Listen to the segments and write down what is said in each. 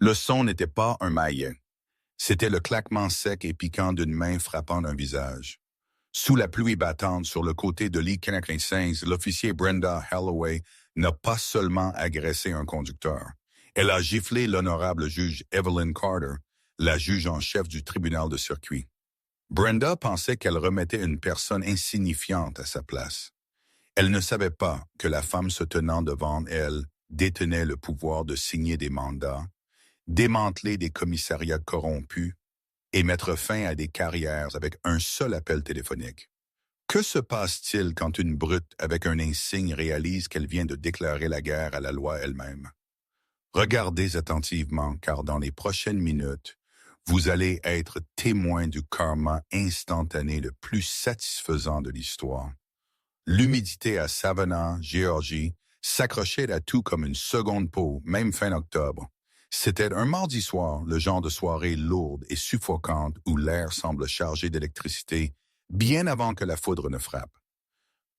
Le son n'était pas un maillet. C'était le claquement sec et piquant d'une main frappant un visage. Sous la pluie battante sur le côté de l'I-95, l'officier Brenda Holloway n'a pas seulement agressé un conducteur. Elle a giflé l'honorable juge Evelyn Carter, la juge en chef du tribunal de circuit. Brenda pensait qu'elle remettait une personne insignifiante à sa place. Elle ne savait pas que la femme se tenant devant elle détenait le pouvoir de signer des mandats, démanteler des commissariats corrompus et mettre fin à des carrières avec un seul appel téléphonique. Que se passe-t-il quand une brute avec un insigne réalise qu'elle vient de déclarer la guerre à la loi elle-même? Regardez attentivement, car dans les prochaines minutes, vous allez être témoin du karma instantané le plus satisfaisant de l'histoire. L'humidité à Savannah, Géorgie, s'accrochait à tout comme une seconde peau, même fin octobre. C'était un mardi soir, le genre de soirée lourde et suffocante où l'air semble chargé d'électricité, bien avant que la foudre ne frappe.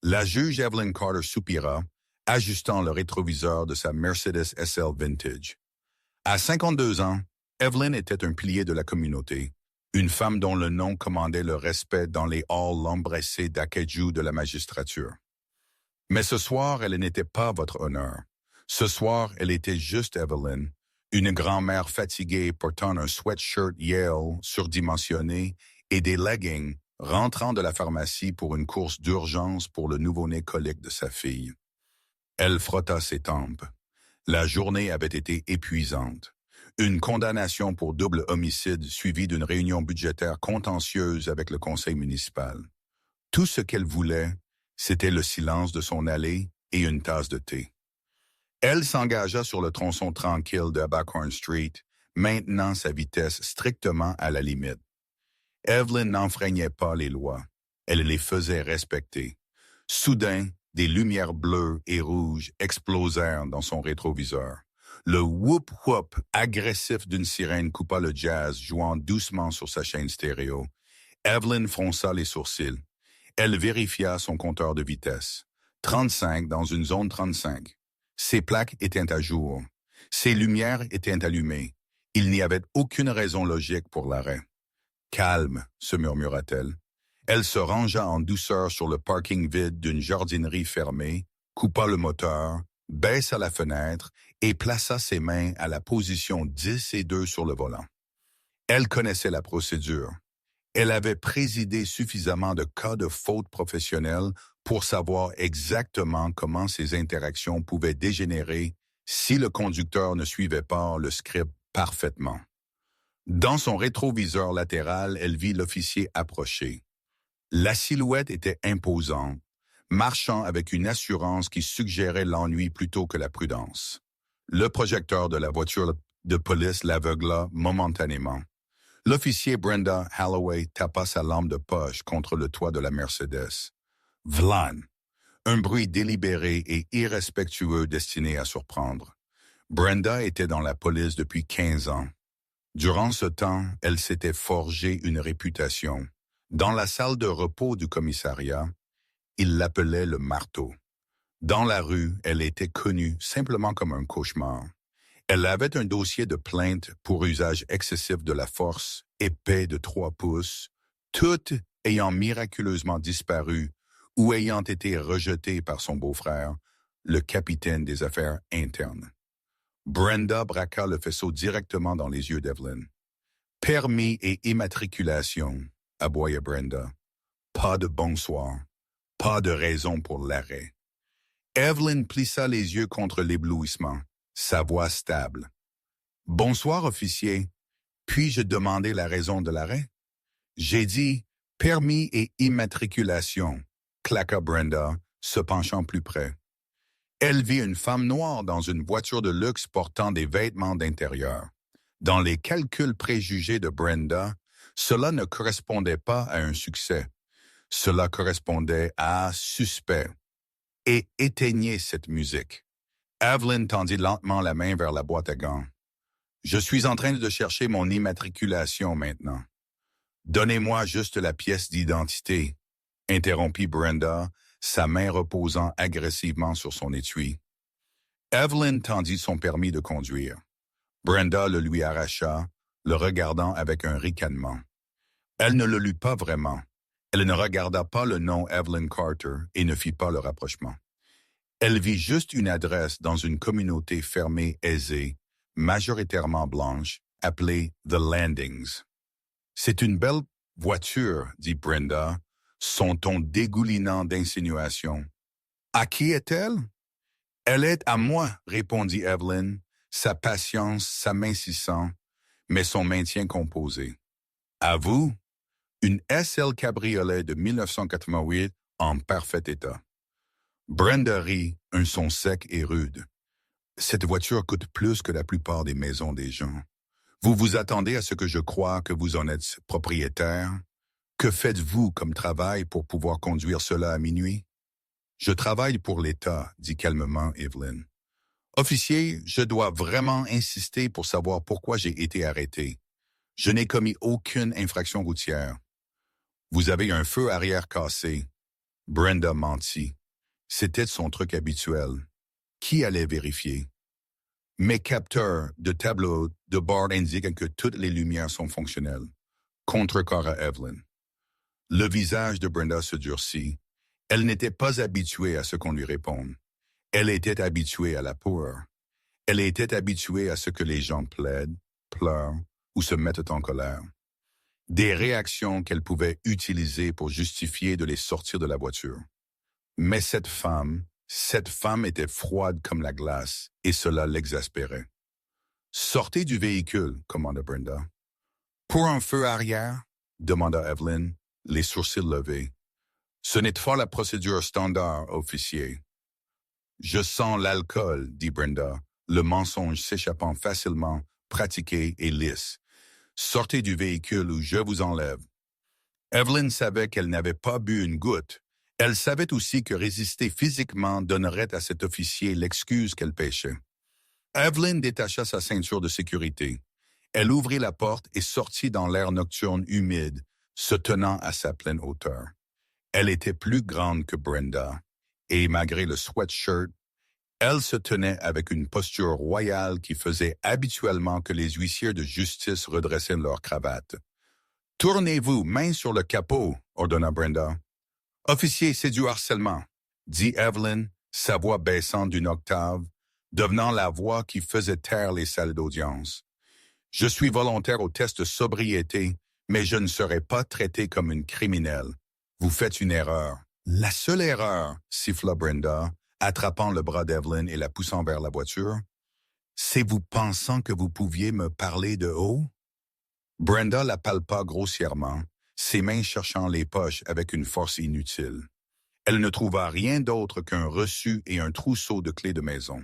La juge Evelyn Carter soupira, ajustant le rétroviseur de sa Mercedes SL Vintage. À 52 ans, Evelyn était un pilier de la communauté, une femme dont le nom commandait le respect dans les halls embrassés d'Acajou de la magistrature. Mais ce soir, elle n'était pas votre honneur. Ce soir, elle était juste Evelyn, une grand-mère fatiguée portant un sweatshirt Yale surdimensionné et des leggings rentrant de la pharmacie pour une course d'urgence pour le nouveau-né colique de sa fille. Elle frotta ses tempes. La journée avait été épuisante. Une condamnation pour double homicide suivie d'une réunion budgétaire contentieuse avec le conseil municipal. Tout ce qu'elle voulait, c'était le silence de son allée et une tasse de thé. Elle s'engagea sur le tronçon tranquille de Buckhorn Street, maintenant sa vitesse strictement à la limite. Evelyn n'enfreignait pas les lois. Elle les faisait respecter. Soudain, des lumières bleues et rouges explosèrent dans son rétroviseur. Le whoop-whoop agressif d'une sirène coupa le jazz, jouant doucement sur sa chaîne stéréo. Evelyn fronça les sourcils. Elle vérifia son compteur de vitesse. 35 dans une zone 35. Ses plaques étaient à jour. Ses lumières étaient allumées. Il n'y avait aucune raison logique pour l'arrêt. « Calme », se murmura-t-elle. Elle se rangea en douceur sur le parking vide d'une jardinerie fermée, coupa le moteur, baissa la fenêtre et plaça ses mains à la position 10 et 2 sur le volant. Elle connaissait la procédure. Elle avait présidé suffisamment de cas de faute professionnelle pour savoir exactement comment ces interactions pouvaient dégénérer si le conducteur ne suivait pas le script parfaitement. Dans son rétroviseur latéral, elle vit l'officier approcher. La silhouette était imposante, marchant avec une assurance qui suggérait l'ennui plutôt que la prudence. Le projecteur de la voiture de police l'aveugla momentanément. L'officier Brenda Holloway tapa sa lampe de poche contre le toit de la Mercedes. Vlan! Un bruit délibéré et irrespectueux destiné à surprendre. Brenda était dans la police depuis 15 ans. Durant ce temps, elle s'était forgé une réputation. Dans la salle de repos du commissariat, il l'appelait le marteau. Dans la rue, elle était connue simplement comme un cauchemar. Elle avait un dossier de plainte pour usage excessif de la force, épais de 3 pouces, toutes ayant miraculeusement disparu ou ayant été rejetées par son beau-frère, le capitaine des affaires internes. Brenda braqua le faisceau directement dans les yeux d'Evelyn. « Permis et immatriculation », aboya Brenda. « Pas de bonsoir, pas de raison pour l'arrêt. » Evelyn plissa les yeux contre l'éblouissement, sa voix stable. « Bonsoir, officier. Puis-je demander la raison de l'arrêt? » « J'ai dit « permis et immatriculation », claqua Brenda, se penchant plus près. Elle vit une femme noire dans une voiture de luxe portant des vêtements d'intérieur. Dans les calculs préjugés de Brenda, cela ne correspondait pas à un succès. Cela correspondait à suspect. Et éteignez cette musique. Evelyn tendit lentement la main vers la boîte à gants. « Je suis en train de chercher mon immatriculation maintenant. »« Donnez-moi juste la pièce d'identité, » interrompit Brenda, sa main reposant agressivement sur son étui. Evelyn tendit son permis de conduire. Brenda le lui arracha, le regardant avec un ricanement. Elle ne le lut pas vraiment. Elle ne regarda pas le nom Evelyn Carter et ne fit pas le rapprochement. Elle vit juste une adresse dans une communauté fermée aisée, majoritairement blanche, appelée The Landings. « C'est une belle voiture, dit Brenda, son ton dégoulinant d'insinuation. « À qui est-elle? »« Elle est à moi, répondit Evelyn, sa patience s'amincissant, mais son maintien composé. « À vous? » Une SL Cabriolet de 1988 en parfait état. Brenda rit, un son sec et rude. Cette voiture coûte plus que la plupart des maisons des gens. Vous vous attendez à ce que je croie que vous en êtes propriétaire? Que faites-vous comme travail pour pouvoir conduire cela à minuit? Je travaille pour l'État, dit calmement Evelyn. Officier, je dois vraiment insister pour savoir pourquoi j'ai été arrêté. Je n'ai commis aucune infraction routière. Vous avez un feu arrière cassé. Brenda mentit. C'était son truc habituel. Qui allait vérifier? Mes capteurs de tableau de bord indiquent que toutes les lumières sont fonctionnelles. Contrecarra Evelyn. Le visage de Brenda se durcit. Elle n'était pas habituée à ce qu'on lui réponde. Elle était habituée à la peur. Elle était habituée à ce que les gens plaident, pleurent ou se mettent en colère. Des réactions qu'elle pouvait utiliser pour justifier de les sortir de la voiture. Mais cette femme était froide comme la glace, et cela l'exaspérait. « Sortez du véhicule, commanda Brenda. « Pour un feu arrière? » demanda Evelyn, les sourcils levés. « Ce n'est pas la procédure standard, officier. »« Je sens l'alcool, dit Brenda, le mensonge s'échappant facilement, pratiqué et lisse. « Sortez du véhicule ou je vous enlève. » Evelyn savait qu'elle n'avait pas bu une goutte. Elle savait aussi que résister physiquement donnerait à cet officier l'excuse qu'elle péchait. Evelyn détacha sa ceinture de sécurité. Elle ouvrit la porte et sortit dans l'air nocturne humide, se tenant à sa pleine hauteur. Elle était plus grande que Brenda, et malgré le sweatshirt, elle se tenait avec une posture royale qui faisait habituellement que les huissiers de justice redressaient leur cravate. « Tournez-vous, main sur le capot, » ordonna Brenda. « Officier, c'est du harcèlement, » dit Evelyn, sa voix baissant d'une octave, devenant la voix qui faisait taire les salles d'audience. « Je suis volontaire au test de sobriété, mais je ne serai pas traité comme une criminelle. Vous faites une erreur. »« La seule erreur, » siffla Brenda, attrapant le bras d'Evelyn et la poussant vers la voiture. « C'est vous pensant que vous pouviez me parler de haut? » Brenda la palpa grossièrement, ses mains cherchant les poches avec une force inutile. Elle ne trouva rien d'autre qu'un reçu et un trousseau de clés de maison.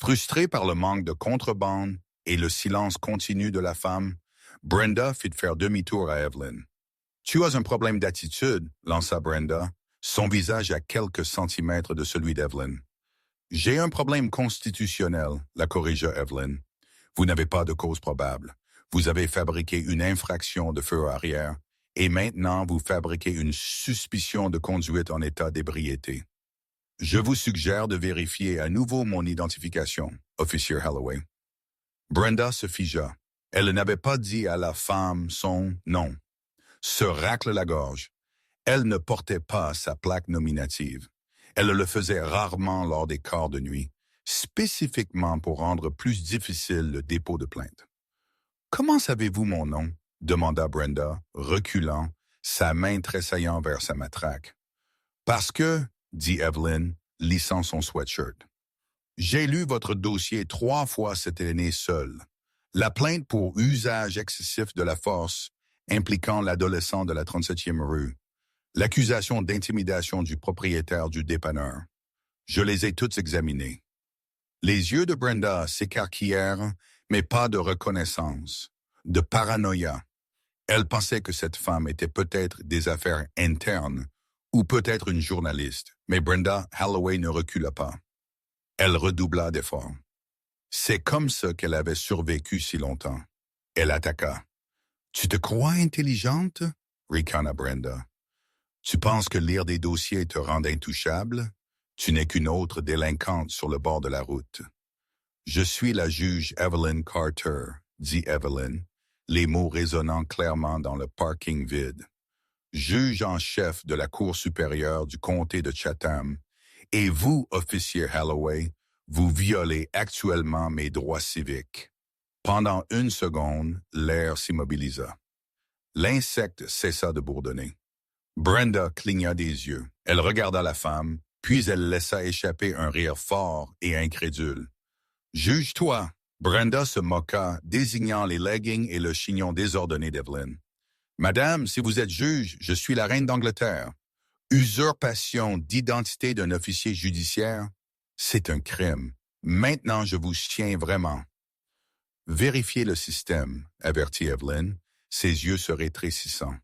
Frustrée par le manque de contrebande et le silence continu de la femme, Brenda fit faire demi-tour à Evelyn. « Tu as un problème d'attitude, » lança Brenda, son visage à quelques centimètres de celui d'Evelyn. « J'ai un problème constitutionnel, » la corrigea Evelyn. « Vous n'avez pas de cause probable. Vous avez fabriqué une infraction de feu arrière et maintenant vous fabriquez une suspicion de conduite en état d'ébriété. Je vous suggère de vérifier à nouveau mon identification, officier Holloway. » Brenda se figea. Elle n'avait pas dit à la femme son nom. Se racle la gorge. Elle ne portait pas sa plaque nominative. Elle le faisait rarement lors des quarts de nuit, spécifiquement pour rendre plus difficile le dépôt de plainte. « Comment savez-vous mon nom? » demanda Brenda, reculant, sa main tressaillant vers sa matraque. « Parce que, » dit Evelyn, lissant son sweatshirt. « J'ai lu votre dossier 3 fois cette année seule. La plainte pour usage excessif de la force impliquant l'adolescent de la 37e rue. L'accusation d'intimidation du propriétaire du dépanneur. Je les ai toutes examinées. » Les yeux de Brenda s'écarquillèrent, mais pas de reconnaissance, de paranoïa. Elle pensait que cette femme était peut-être des affaires internes ou peut-être une journaliste, mais Brenda Holloway ne recula pas. Elle redoubla d'efforts. C'est comme ça qu'elle avait survécu si longtemps. Elle attaqua. « Tu te crois intelligente? » ricana Brenda. « Tu penses que lire des dossiers te rend intouchable? Tu n'es qu'une autre délinquante sur le bord de la route. » Je suis la juge Evelyn Carter, dit Evelyn, les mots résonnant clairement dans le parking vide. Juge en chef de la Cour supérieure du comté de Chatham, et vous, officier Holloway, vous violez actuellement mes droits civiques. Pendant une seconde, l'air s'immobilisa. L'insecte cessa de bourdonner. Brenda cligna des yeux. Elle regarda la femme, puis elle laissa échapper un rire fort et incrédule. « Juge-toi !» Brenda se moqua, désignant les leggings et le chignon désordonné d'Evelyn. « Madame, si vous êtes juge, je suis la reine d'Angleterre. Usurpation d'identité d'un officier judiciaire, c'est un crime. Maintenant, je vous tiens vraiment. » Vérifiez le système, avertit Evelyn, ses yeux se rétrécissant.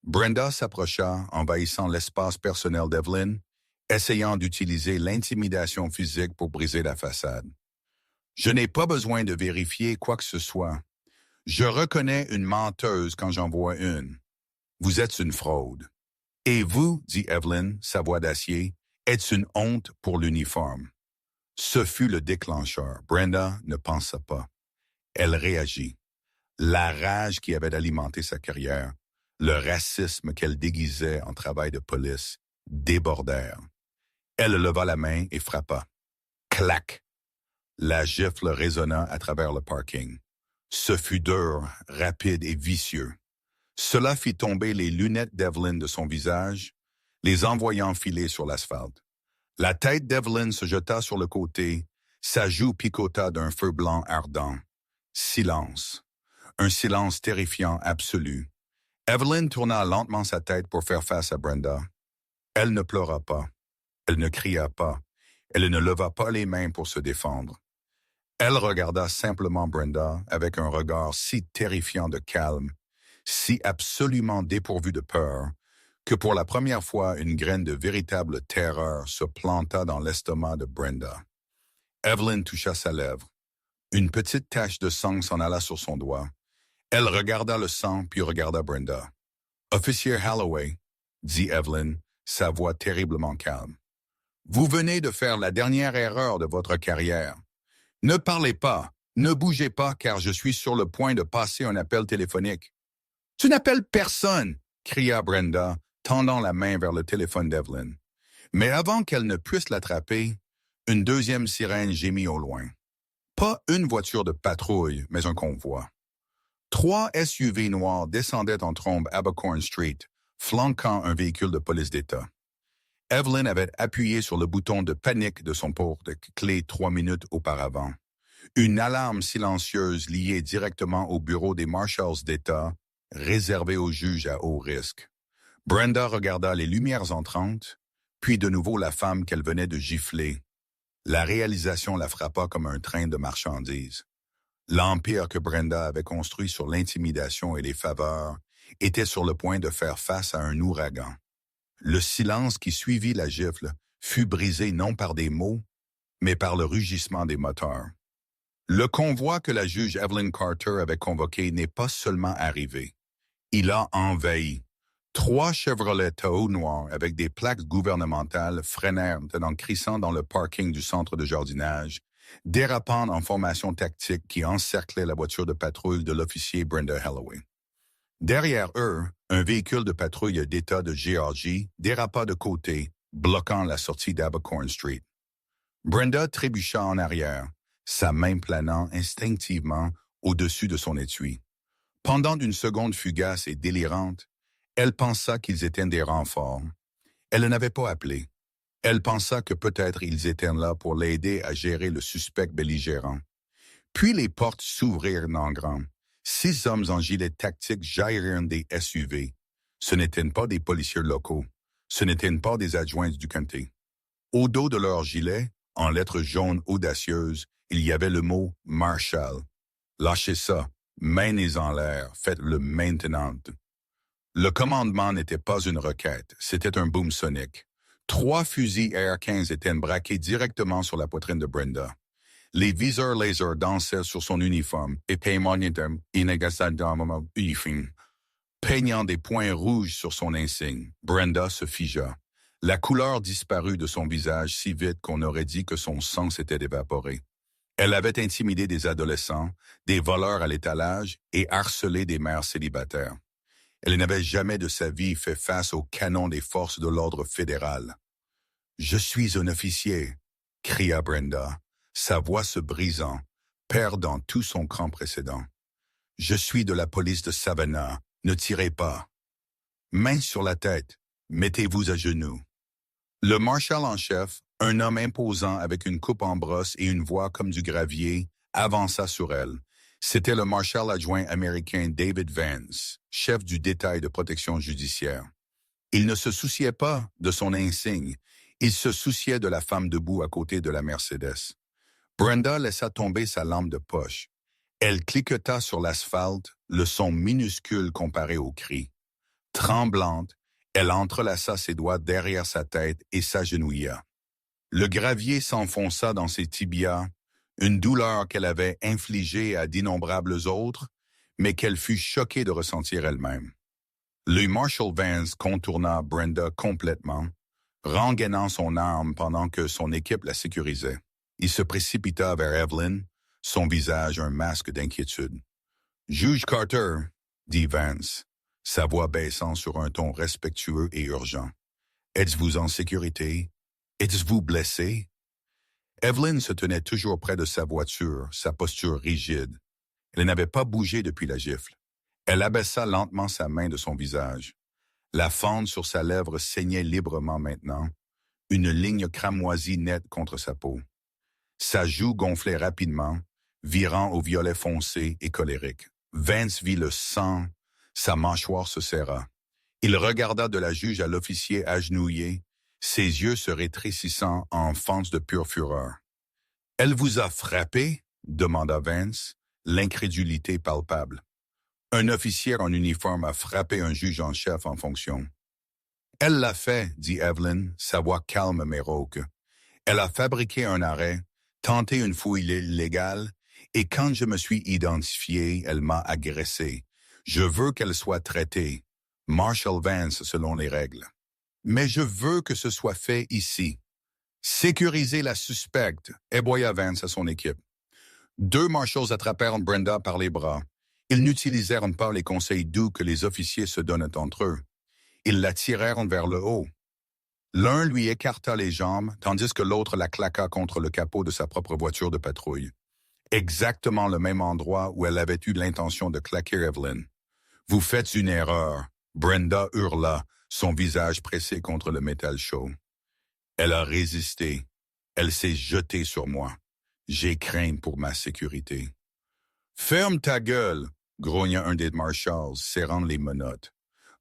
Brenda s'approcha, envahissant l'espace personnel d'Evelyn, essayant d'utiliser l'intimidation physique pour briser la façade. « Je n'ai pas besoin de vérifier quoi que ce soit. Je reconnais une menteuse quand j'en vois une. Vous êtes une fraude. Et vous, dit Evelyn, sa voix d'acier, êtes une honte pour l'uniforme. » Ce fut le déclencheur. Brenda ne pensa pas. Elle réagit. La rage qui avait alimenté sa carrière, le racisme qu'elle déguisait en travail de police, débordèrent. Elle leva la main et frappa. Clac! La gifle résonna à travers le parking. Ce fut dur, rapide et vicieux. Cela fit tomber les lunettes d'Evelyn de son visage, les envoyant filer sur l'asphalte. La tête d'Evelyn se jeta sur le côté, sa joue picota d'un feu blanc ardent. Silence. Un silence terrifiant absolu. Evelyn tourna lentement sa tête pour faire face à Brenda. Elle ne pleura pas. Elle ne cria pas. Elle ne leva pas les mains pour se défendre. Elle regarda simplement Brenda avec un regard si terrifiant de calme, si absolument dépourvu de peur, que pour la première fois une graine de véritable terreur se planta dans l'estomac de Brenda. Evelyn toucha sa lèvre. Une petite tache de sang s'en alla sur son doigt. Elle regarda le sang puis regarda Brenda. « Officier Holloway, » dit Evelyn, sa voix terriblement calme. « Vous venez de faire la dernière erreur de votre carrière. Ne parlez pas, ne bougez pas car je suis sur le point de passer un appel téléphonique. »« Tu n'appelles personne !» cria Brenda, tendant la main vers le téléphone d'Evelyn. Mais avant qu'elle ne puisse l'attraper, une deuxième sirène gémit au loin. Pas une voiture de patrouille, mais un convoi. 3 SUV noirs descendaient en trombe Abercorn Street, flanquant un véhicule de police d'État. Evelyn avait appuyé sur le bouton de panique de son porte-clés 3 minutes auparavant. Une alarme silencieuse liée directement au bureau des Marshals d'État, réservée aux juges à haut risque. Brenda regarda les lumières entrantes, puis de nouveau la femme qu'elle venait de gifler. La réalisation la frappa comme un train de marchandises. L'empire que Brenda avait construit sur l'intimidation et les faveurs était sur le point de faire face à un ouragan. Le silence qui suivit la gifle fut brisé non par des mots, mais par le rugissement des moteurs. Le convoi que la juge Evelyn Carter avait convoqué n'est pas seulement arrivé. Il a envahi. 3 Chevrolet Tahoe noirs avec des plaques gouvernementales freinèrent en crissant dans le parking du centre de jardinage, dérapant en formation tactique qui encerclait la voiture de patrouille de l'officier Brenda Holloway. Derrière eux, un véhicule de patrouille d'État de Géorgie dérapa de côté, bloquant la sortie d'Abercorn Street. Brenda trébucha en arrière, sa main planant instinctivement au-dessus de son étui. Pendant une seconde fugace et délirante, elle pensa qu'ils étaient des renforts. Elle n'avait pas appelé. Elle pensa que peut-être ils étaient là pour l'aider à gérer le suspect belligérant. Puis les portes s'ouvrirent en grand. 6 hommes en gilet tactique jaillirent des SUV. Ce n'étaient pas des policiers locaux. Ce n'étaient pas des adjoints du comté. Au dos de leurs gilets, en lettres jaunes audacieuses, il y avait le mot « Marshal ». Lâchez ça, mains en l'air, faites-le maintenant. Le commandement n'était pas une requête, c'était un boom sonique. 3 fusils AR-15 étaient braqués directement sur la poitrine de Brenda. Les viseurs laser dansaient sur son uniforme et peignant des points rouges sur son insigne. Brenda se figea. La couleur disparut de son visage si vite qu'on aurait dit que son sang s'était évaporé. Elle avait intimidé des adolescents, des voleurs à l'étalage et harcelé des mères célibataires. Elle n'avait jamais de sa vie fait face au canon des forces de l'ordre fédéral. « Je suis un officier », cria Brenda, sa voix se brisant, perdant tout son cran précédent. « Je suis de la police de Savannah, ne tirez pas. » Main sur la tête, mettez-vous à genoux. Le marshal en chef, un homme imposant avec une coupe en brosse et une voix comme du gravier, avança sur elle. C'était le marshal adjoint américain David Vance, chef du détail de protection judiciaire. Il ne se souciait pas de son insigne, il se souciait de la femme debout à côté de la Mercedes. Brenda laissa tomber sa lampe de poche. Elle cliqueta sur l'asphalte, le son minuscule comparé au cri. Tremblante, elle entrelaça ses doigts derrière sa tête et s'agenouilla. Le gravier s'enfonça dans ses tibias, une douleur qu'elle avait infligée à d'innombrables autres, mais qu'elle fut choquée de ressentir elle-même. Le Marshal Vance contourna Brenda complètement, rengainant son arme pendant que son équipe la sécurisait. Il se précipita vers Evelyn, son visage un masque d'inquiétude. « Juge Carter, » dit Vance, sa voix baissant sur un ton respectueux et urgent. « Êtes-vous en sécurité? Êtes-vous blessé? » Evelyn se tenait toujours près de sa voiture, sa posture rigide. Elle n'avait pas bougé depuis la gifle. Elle abaissa lentement sa main de son visage. La fente sur sa lèvre saignait librement maintenant, une ligne cramoisie nette contre sa peau. Sa joue gonflait rapidement, virant au violet foncé et colérique. Vance vit le sang, sa mâchoire se serra. Il regarda de la juge à l'officier agenouillé, ses yeux se rétrécissant en fentes de pure fureur. « Elle vous a frappé ?» demanda Vance, l'incrédulité palpable. Un officier en uniforme a frappé un juge en chef en fonction. « Elle l'a fait, » dit Evelyn, sa voix calme mais rauque. « Elle a fabriqué un arrêt, tenté une fouille illégale, et quand je me suis identifié, elle m'a agressé. Je veux qu'elle soit traitée. Marshal Vance selon les règles. Mais je veux que ce soit fait ici. Sécuriser la suspecte, ébloya Vance à son équipe. 2 marshals attrapèrent Brenda par les bras. Ils n'utilisèrent pas les conseils doux que les officiers se donnent entre eux. Ils la tirèrent vers le haut. L'un lui écarta les jambes, tandis que l'autre la claqua contre le capot de sa propre voiture de patrouille. Exactement le même endroit où elle avait eu l'intention de claquer Evelyn. « Vous faites une erreur », Brenda hurla, son visage pressé contre le métal chaud. Elle a résisté. Elle s'est jetée sur moi. J'ai craint pour ma sécurité. « Ferme ta gueule », grogna un des marshals, serrant les menottes.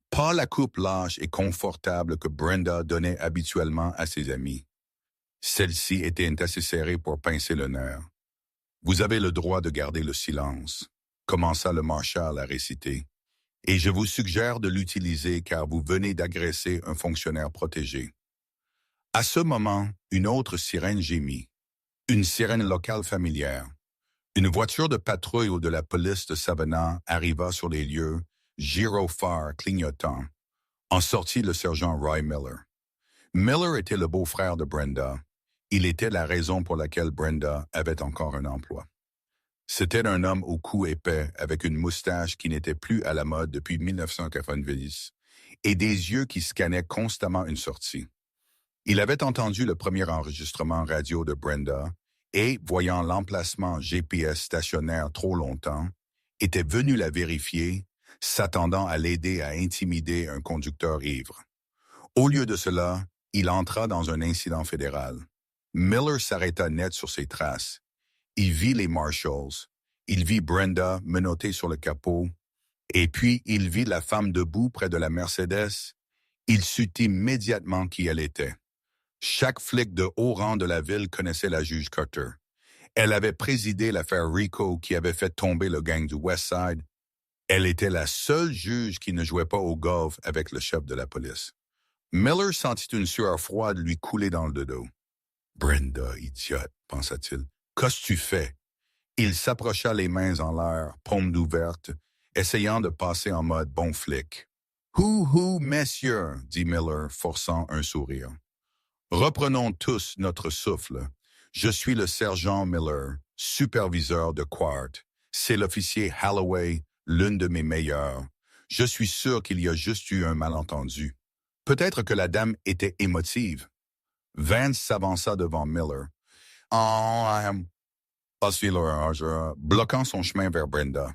Pas la coupe lâche et confortable que Brenda donnait habituellement à ses amis. Celle-ci était assez serrée pour pincer le nerf. « Vous avez le droit de garder le silence », commença le marshal à réciter. « Et je vous suggère de l'utiliser car vous venez d'agresser un fonctionnaire protégé. » À ce moment, une autre sirène gémit. Une sirène locale familière. Une voiture de patrouille de la police de Savannah arriva sur les lieux, gyrophare clignotant. En sortit le sergent Roy Miller. Miller était le beau-frère de Brenda. Il était la raison pour laquelle Brenda avait encore un emploi. C'était un homme au cou épais avec une moustache qui n'était plus à la mode depuis 1990 et des yeux qui scannaient constamment une sortie. Il avait entendu le premier enregistrement radio de Brenda et, voyant l'emplacement GPS stationnaire trop longtemps, était venu la vérifier, s'attendant à l'aider à intimider un conducteur ivre. Au lieu de cela, il entra dans un incident fédéral. Miller s'arrêta net sur ses traces. Il vit les marshals, il vit Brenda menottée sur le capot, et puis il vit la femme debout près de la Mercedes. Il sut immédiatement qui elle était. Chaque flic de haut rang de la ville connaissait la juge Carter. Elle avait présidé l'affaire Rico qui avait fait tomber le gang du West Side. Elle était la seule juge qui ne jouait pas au golf avec le chef de la police. Miller sentit une sueur froide lui couler dans le dos. « Brenda, idiote, pensa-t-il. Qu'as-tu tu fais? » Il s'approcha les mains en l'air, paumes ouvertes, essayant de passer en mode bon flic. « Hou, messieurs, » dit Miller, forçant un sourire. « Reprenons tous notre souffle. Je suis le sergent Miller, superviseur de Quart. C'est l'officier Holloway, l'une de mes meilleures. Je suis sûr qu'il y a juste eu un malentendu. Peut-être que la dame était émotive. Vance s'avança devant Miller. Bloquant son chemin vers Brenda.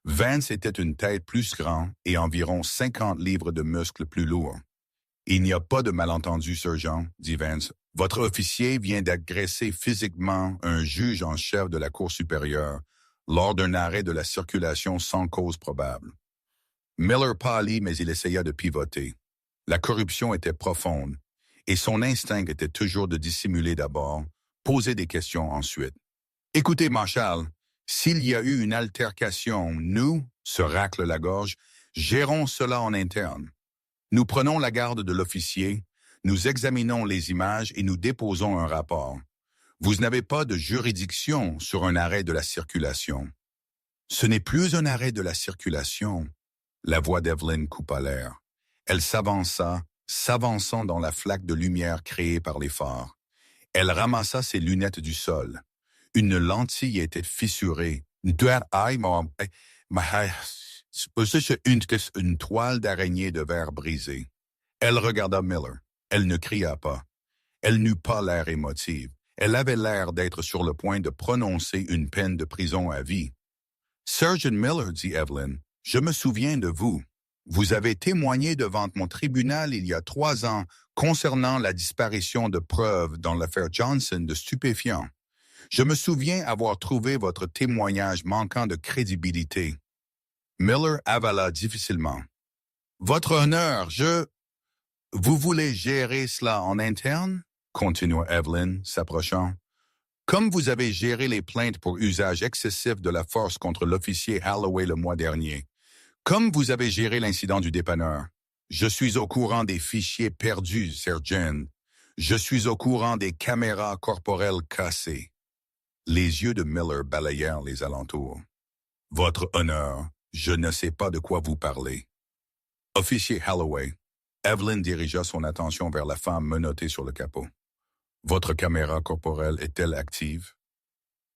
Vance était une tête plus grande et environ 50 livres de muscles plus lourds. « Il n'y a pas de malentendu, sergent, » dit Vance. « Votre officier vient d'agresser physiquement un juge en chef de la Cour supérieure lors d'un arrêt de la circulation sans cause probable. » Miller pâlit, mais il essaya de pivoter. La corruption était profonde, et son instinct était toujours de dissimuler d'abord, poser des questions ensuite. « Écoutez, Marshal, s'il y a eu une altercation, nous, se racle la gorge, gérons cela en interne. Nous prenons la garde de l'officier, nous examinons les images et nous déposons un rapport. Vous n'avez pas de juridiction sur un arrêt de la circulation. » « Ce n'est plus un arrêt de la circulation. » La voix d'Evelyn coupa l'air. Elle s'avançant dans la flaque de lumière créée par les phares. Elle ramassa ses lunettes du sol. Une lentille était fissurée. Une toile d'araignée de verre brisée. Elle regarda Miller. Elle ne cria pas. Elle n'eut pas l'air émotive. Elle avait l'air d'être sur le point de prononcer une peine de prison à vie. « Sergeant Miller, » dit Evelyn, « je me souviens de vous. Vous avez témoigné devant mon tribunal il y a 3 ans concernant la disparition de preuves dans l'affaire Johnson de stupéfiants. Je me souviens avoir trouvé votre témoignage manquant de crédibilité. » Miller avala difficilement. « Votre honneur, Vous voulez gérer cela en interne? » continua Evelyn, s'approchant. « Comme vous avez géré les plaintes pour usage excessif de la force contre l'officier Holloway le mois dernier. Comme vous avez géré l'incident du dépanneur. Je suis au courant des fichiers perdus, Sergeant. Je suis au courant des caméras corporelles cassées. » Les yeux de Miller balayèrent les alentours. « Votre honneur, je ne sais pas de quoi vous parlez. » « Officier Holloway. » Evelyn dirigea son attention vers la femme menottée sur le capot. « Votre caméra corporelle est-elle active? »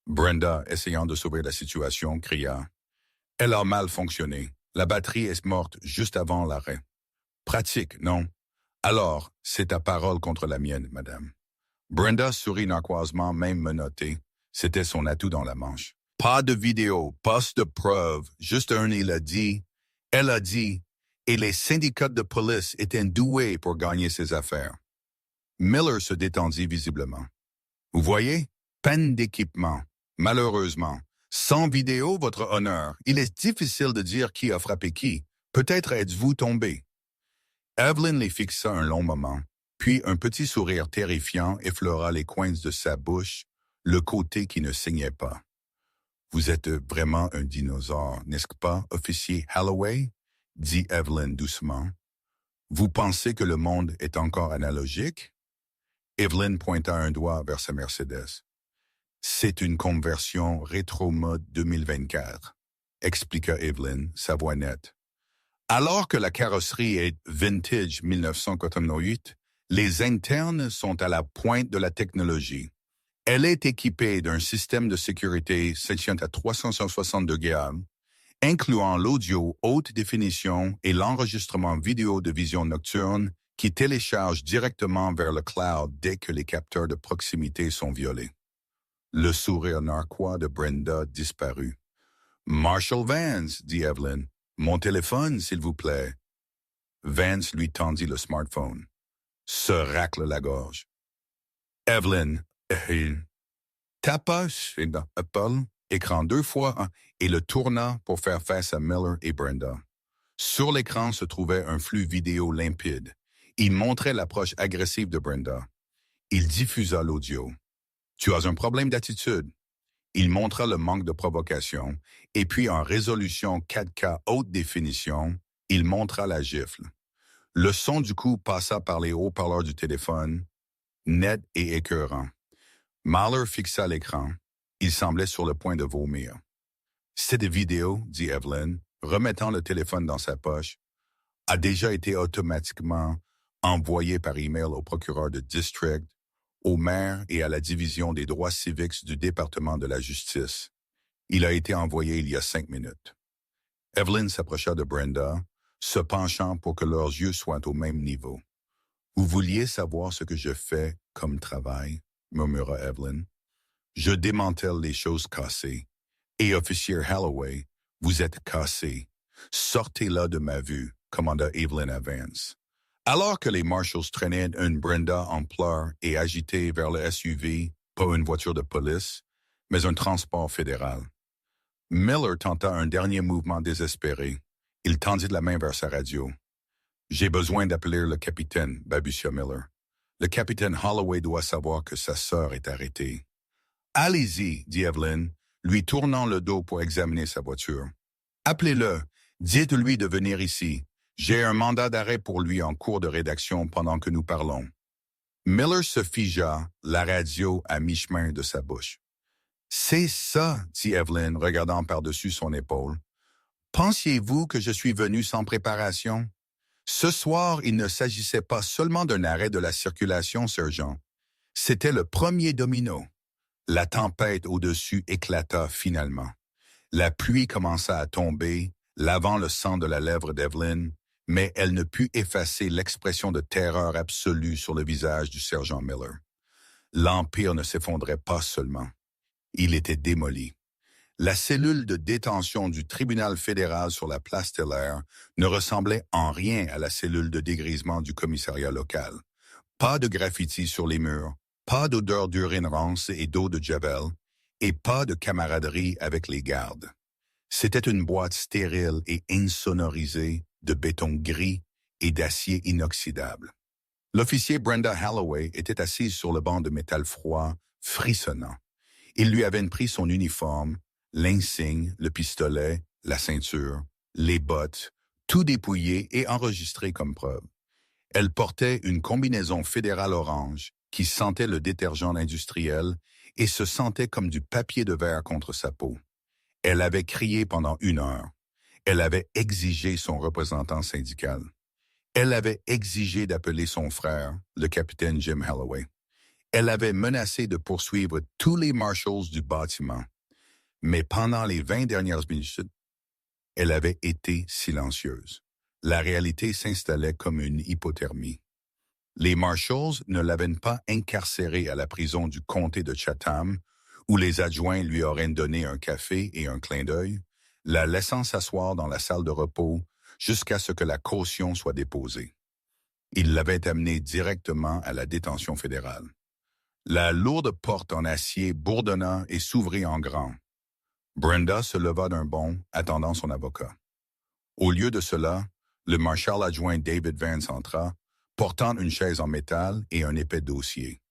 Brenda, essayant de sauver la situation, cria. « Elle a mal fonctionné. La batterie est morte juste avant l'arrêt. »« Pratique, non? Alors, c'est ta parole contre la mienne, madame. » Brenda sourit narquoisement, même menottée. C'était son atout dans la manche. « Pas de vidéo, pas de preuves, juste il a dit. Elle a dit. Et les syndicats de police étaient doués pour gagner ces affaires. » Miller se détendit visiblement. « Vous voyez? Peine d'équipement. Malheureusement. Sans vidéo, votre honneur, il est difficile de dire qui a frappé qui. Peut-être êtes-vous tombé. » Evelyn les fixa un long moment, puis un petit sourire terrifiant effleura les coins de sa bouche, le côté qui ne saignait pas. « Vous êtes vraiment un dinosaure, n'est-ce pas, officier Holloway? » dit Evelyn doucement. « Vous pensez que le monde est encore analogique? » Evelyn pointa un doigt vers sa Mercedes. « C'est une conversion rétro-mode 2024, » expliqua Evelyn, sa voix nette. « Alors que la carrosserie est vintage 1988, les internes sont à la pointe de la technologie. Elle est équipée d'un système de sécurité section à 360 degrés, incluant l'audio haute définition et l'enregistrement vidéo de vision nocturne qui télécharge directement vers le cloud dès que les capteurs de proximité sont violés. » Le sourire narquois de Brenda disparut. « Marshal Vance, » dit Evelyn. « Mon téléphone, s'il vous plaît. » Vance lui tendit le smartphone. Se racle la gorge. Evelyn tapa Apple, écran 2 fois, et le tourna pour faire face à Miller et Brenda. Sur l'écran se trouvait un flux vidéo limpide. Il montrait l'approche agressive de Brenda. Il diffusa l'audio. « Tu as un problème d'attitude. » Il montra le manque de provocation, et puis en résolution 4K haute définition, il montra la gifle. Le son du coup passa par les haut-parleurs du téléphone, net et écœurant. Mahler fixa l'écran. Il semblait sur le point de vomir. « Cette vidéo, » dit Evelyn, remettant le téléphone dans sa poche, a déjà été automatiquement envoyée par email au procureur de district, au maire et à la division des droits civiques du département de la justice. Il a été envoyé il y a 5 minutes. Evelyn s'approcha de Brenda, se penchant pour que leurs yeux soient au même niveau. Vous vouliez savoir ce que je fais comme travail, murmura Evelyn. Je démantèle les choses cassées. Et officier Holloway, vous êtes cassé. Sortez-la de ma vue, commanda Evelyn à Vance. Alors que les marshals traînaient une Brenda en pleurs et agitée vers le SUV, pas une voiture de police, mais un transport fédéral. Miller tenta un dernier mouvement désespéré. Il tendit la main vers sa radio. « J'ai besoin d'appeler le capitaine, » balbutia Miller. « Le capitaine Holloway doit savoir que sa sœur est arrêtée. »« Allez-y, » dit Evelyn, lui tournant le dos pour examiner sa voiture. « Appelez-le. Dites-lui de venir ici. J'ai un mandat d'arrêt pour lui en cours de rédaction pendant que nous parlons. » Miller se figea, la radio à mi-chemin de sa bouche. « C'est ça, » dit Evelyn, regardant par-dessus son épaule. « Pensiez-vous que je suis venu sans préparation? Ce soir, il ne s'agissait pas seulement d'un arrêt de la circulation, sergent. C'était le premier domino. La tempête au-dessus éclata finalement. La pluie commença à tomber, lavant le sang de la lèvre d'Evelyn, mais elle ne put effacer l'expression de terreur absolue sur le visage du sergent Miller. L'Empire ne s'effondrait pas seulement. Il était démoli. La cellule de détention du tribunal fédéral sur la place Teller ne ressemblait en rien à la cellule de dégrisement du commissariat local. Pas de graffiti sur les murs, pas d'odeur d'urine rance et d'eau de javel, et pas de camaraderie avec les gardes. C'était une boîte stérile et insonorisée de béton gris et d'acier inoxydable. L'officier Brenda Holloway était assise sur le banc de métal froid, frissonnant. Il lui avait pris son uniforme, l'insigne, le pistolet, la ceinture, les bottes, tout dépouillé et enregistré comme preuve. Elle portait une combinaison fédérale orange qui sentait le détergent industriel et se sentait comme du papier de verre contre sa peau. Elle avait crié pendant 1 heure. Elle avait exigé son représentant syndical. Elle avait exigé d'appeler son frère, le capitaine Jim Holloway. Elle avait menacé de poursuivre tous les marshals du bâtiment. Mais pendant les 20 dernières minutes, elle avait été silencieuse. La réalité s'installait comme une hypothermie. Les marshals ne l'avaient pas incarcérée à la prison du comté de Chatham, où les adjoints lui auraient donné un café et un clin d'œil, la laissant s'asseoir dans la salle de repos jusqu'à ce que la caution soit déposée. Ils l'avaient amenée directement à la détention fédérale. La lourde porte en acier bourdonna et s'ouvrit en grand. Brenda se leva d'un bond, attendant son avocat. Au lieu de cela, le marshal adjoint David Vance entra, portant une chaise en métal et un épais dossier.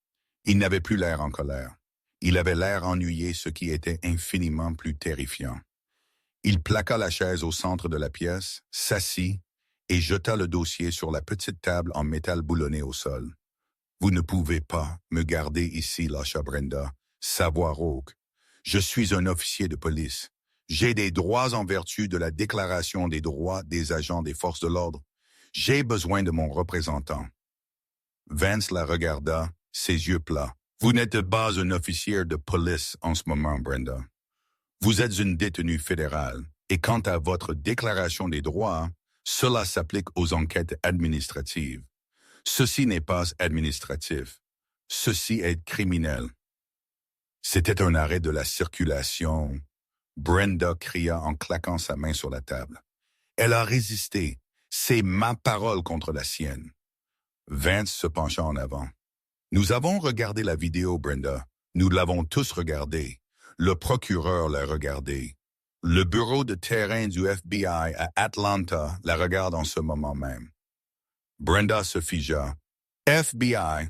Il n'avait plus l'air en colère. Il avait l'air ennuyé, ce qui était infiniment plus terrifiant. Il plaqua la chaise au centre de la pièce, s'assit et jeta le dossier sur la petite table en métal boulonné au sol. « Vous ne pouvez pas me garder ici, lâcha Brenda, sa voix rauque. Je suis un officier de police. J'ai des droits en vertu de la Déclaration des droits des agents des forces de l'ordre. J'ai besoin de mon représentant. » Vance la regarda, ses yeux plats. « Vous n'êtes pas un officier de police en ce moment, Brenda. Vous êtes une détenue fédérale, et quant à votre Déclaration des droits, cela s'applique aux enquêtes administratives. Ceci n'est pas administratif. Ceci est criminel. » C'était un arrêt de la circulation. Brenda cria en claquant sa main sur la table. Elle a résisté. C'est ma parole contre la sienne. Vance se pencha en avant. Nous avons regardé la vidéo, Brenda. Nous l'avons tous regardée. Le procureur l'a regardée. Le bureau de terrain du FBI à Atlanta la regarde en ce moment même. Brenda se figea. FBI.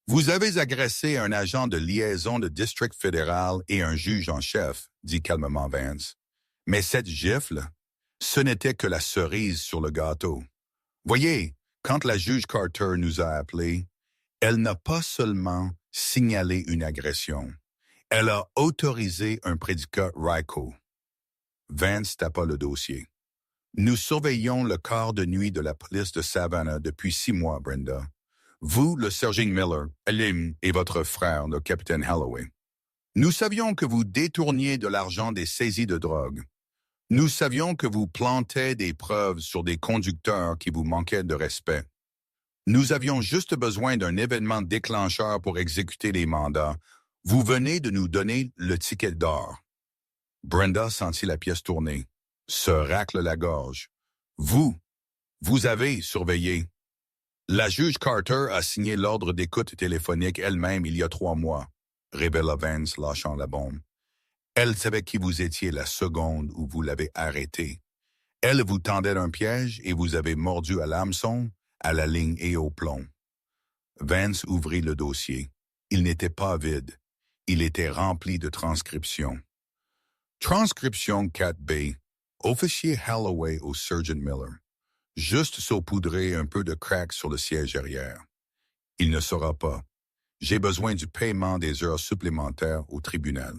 Vous avez agressé un agent de liaison de district fédéral et un juge en chef, dit calmement Vance. Mais cette gifle, ce n'était que la cerise sur le gâteau. Voyez, quand la juge Carter nous a appelés, elle n'a pas seulement signalé une agression, elle a autorisé un prédicat RICO. Vance tapa le dossier. Nous surveillons le quart de nuit de la police de Savannah depuis 6 mois, Brenda. Vous, le sergent Miller, Elim et votre frère, le capitaine Holloway. Nous savions que vous détourniez de l'argent des saisies de drogue. Nous savions que vous plantez des preuves sur des conducteurs qui vous manquaient de respect. Nous avions juste besoin d'un événement déclencheur pour exécuter les mandats. Vous venez de nous donner le ticket d'or. Brenda sentit la pièce tourner, se racle la gorge. Vous avez surveillé. La juge Carter a signé l'ordre d'écoute téléphonique elle-même il y a 3 mois, révéla Vance, lâchant la bombe. Elle savait qui vous étiez la seconde où vous l'avez arrêté. Elle vous tendait un piège et vous avez mordu à l'hameçon, à la ligne et au plomb. Vance ouvrit le dossier. Il n'était pas vide. Il était rempli de transcriptions. Transcription 4B. Officier Holloway au Sergeant Miller. Juste saupoudrer un peu de crack sur le siège arrière. Il ne saura pas. J'ai besoin du paiement des heures supplémentaires au tribunal.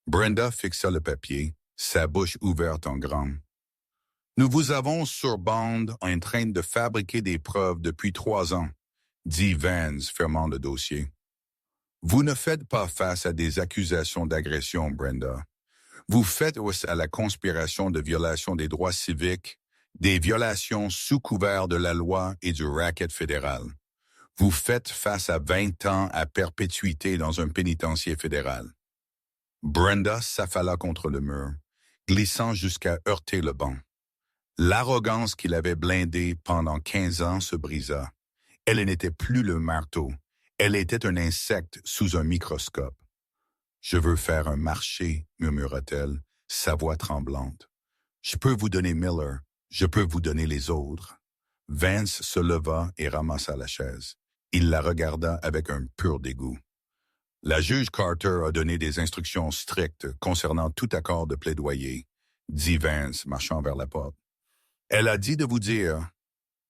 Brenda fixa le papier, sa bouche ouverte en grand. Nous vous avons sur bande en train de fabriquer des preuves depuis 3 ans, dit Vance, fermant le dossier. Vous ne faites pas face à des accusations d'agression, Brenda. Vous faites face à la conspiration de violation des droits civiques, des violations sous couvert de la loi et du racket fédéral. Vous faites face à 20 ans à perpétuité dans un pénitencier fédéral. Brenda s'affala contre le mur, glissant jusqu'à heurter le banc. L'arrogance qui l'avait blindée pendant 15 ans se brisa. Elle n'était plus le marteau. Elle était un insecte sous un microscope. « Je veux faire un marché, » murmura-t-elle, sa voix tremblante. « Je peux vous donner Miller. Je peux vous donner les autres. » Vance se leva et ramassa la chaise. Il la regarda avec un pur dégoût. La juge Carter a donné des instructions strictes concernant tout accord de plaidoyer, dit Vance, marchant vers la porte. Elle a dit de vous dire,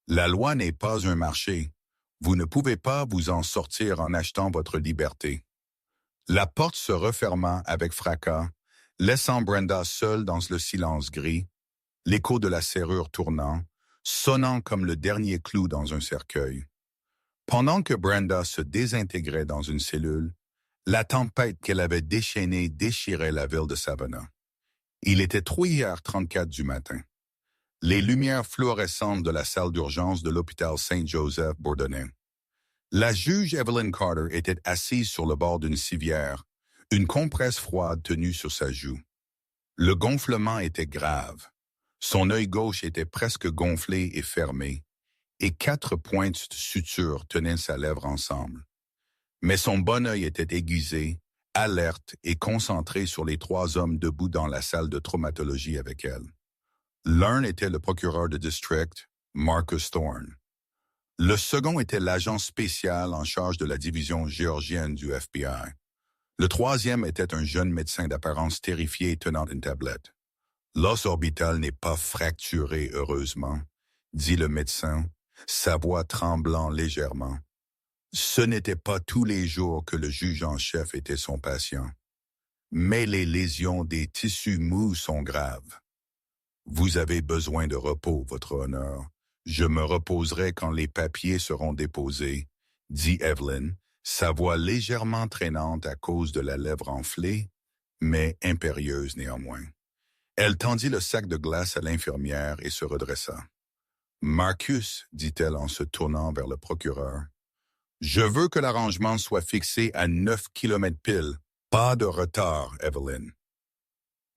la loi n'est pas un marché. Vous ne pouvez pas vous en sortir en achetant votre liberté. La porte se referma avec fracas, laissant Brenda seule dans le silence gris, l'écho de la serrure tournant, sonnant comme le dernier clou dans un cercueil. Pendant que Brenda se désintégrait dans une cellule, la tempête qu'elle avait déchaînée déchirait la ville de Savannah. Il était 3h34 du matin. Les lumières fluorescentes de la salle d'urgence de l'hôpital Saint-Joseph bourdonnaient. La juge Evelyn Carter était assise sur le bord d'une civière, une compresse froide tenue sur sa joue. Le gonflement était grave. Son œil gauche était presque gonflé et fermé, et 4 pointes de suture tenaient sa lèvre ensemble. Mais son bon œil était aiguisé, alerte et concentré sur les 3 hommes debout dans la salle de traumatologie avec elle. L'un était le procureur de district, Marcus Thorne. Le second était l'agent spécial en charge de la division géorgienne du FBI. Le troisième était un jeune médecin d'apparence terrifiée tenant une tablette. « L'os orbital n'est pas fracturé, heureusement, » dit le médecin, sa voix tremblant légèrement. Ce n'était pas tous les jours que le juge en chef était son patient. Mais les lésions des tissus mous sont graves. Vous avez besoin de repos, votre honneur. Je me reposerai quand les papiers seront déposés, dit Evelyn, sa voix légèrement traînante à cause de la lèvre enflée, mais impérieuse néanmoins. Elle tendit le sac de glace à l'infirmière et se redressa. « Marcus, dit-elle en se tournant vers le procureur, je veux que l'arrangement soit fixé à 9 kilomètres pile. Pas de retard, Evelyn. »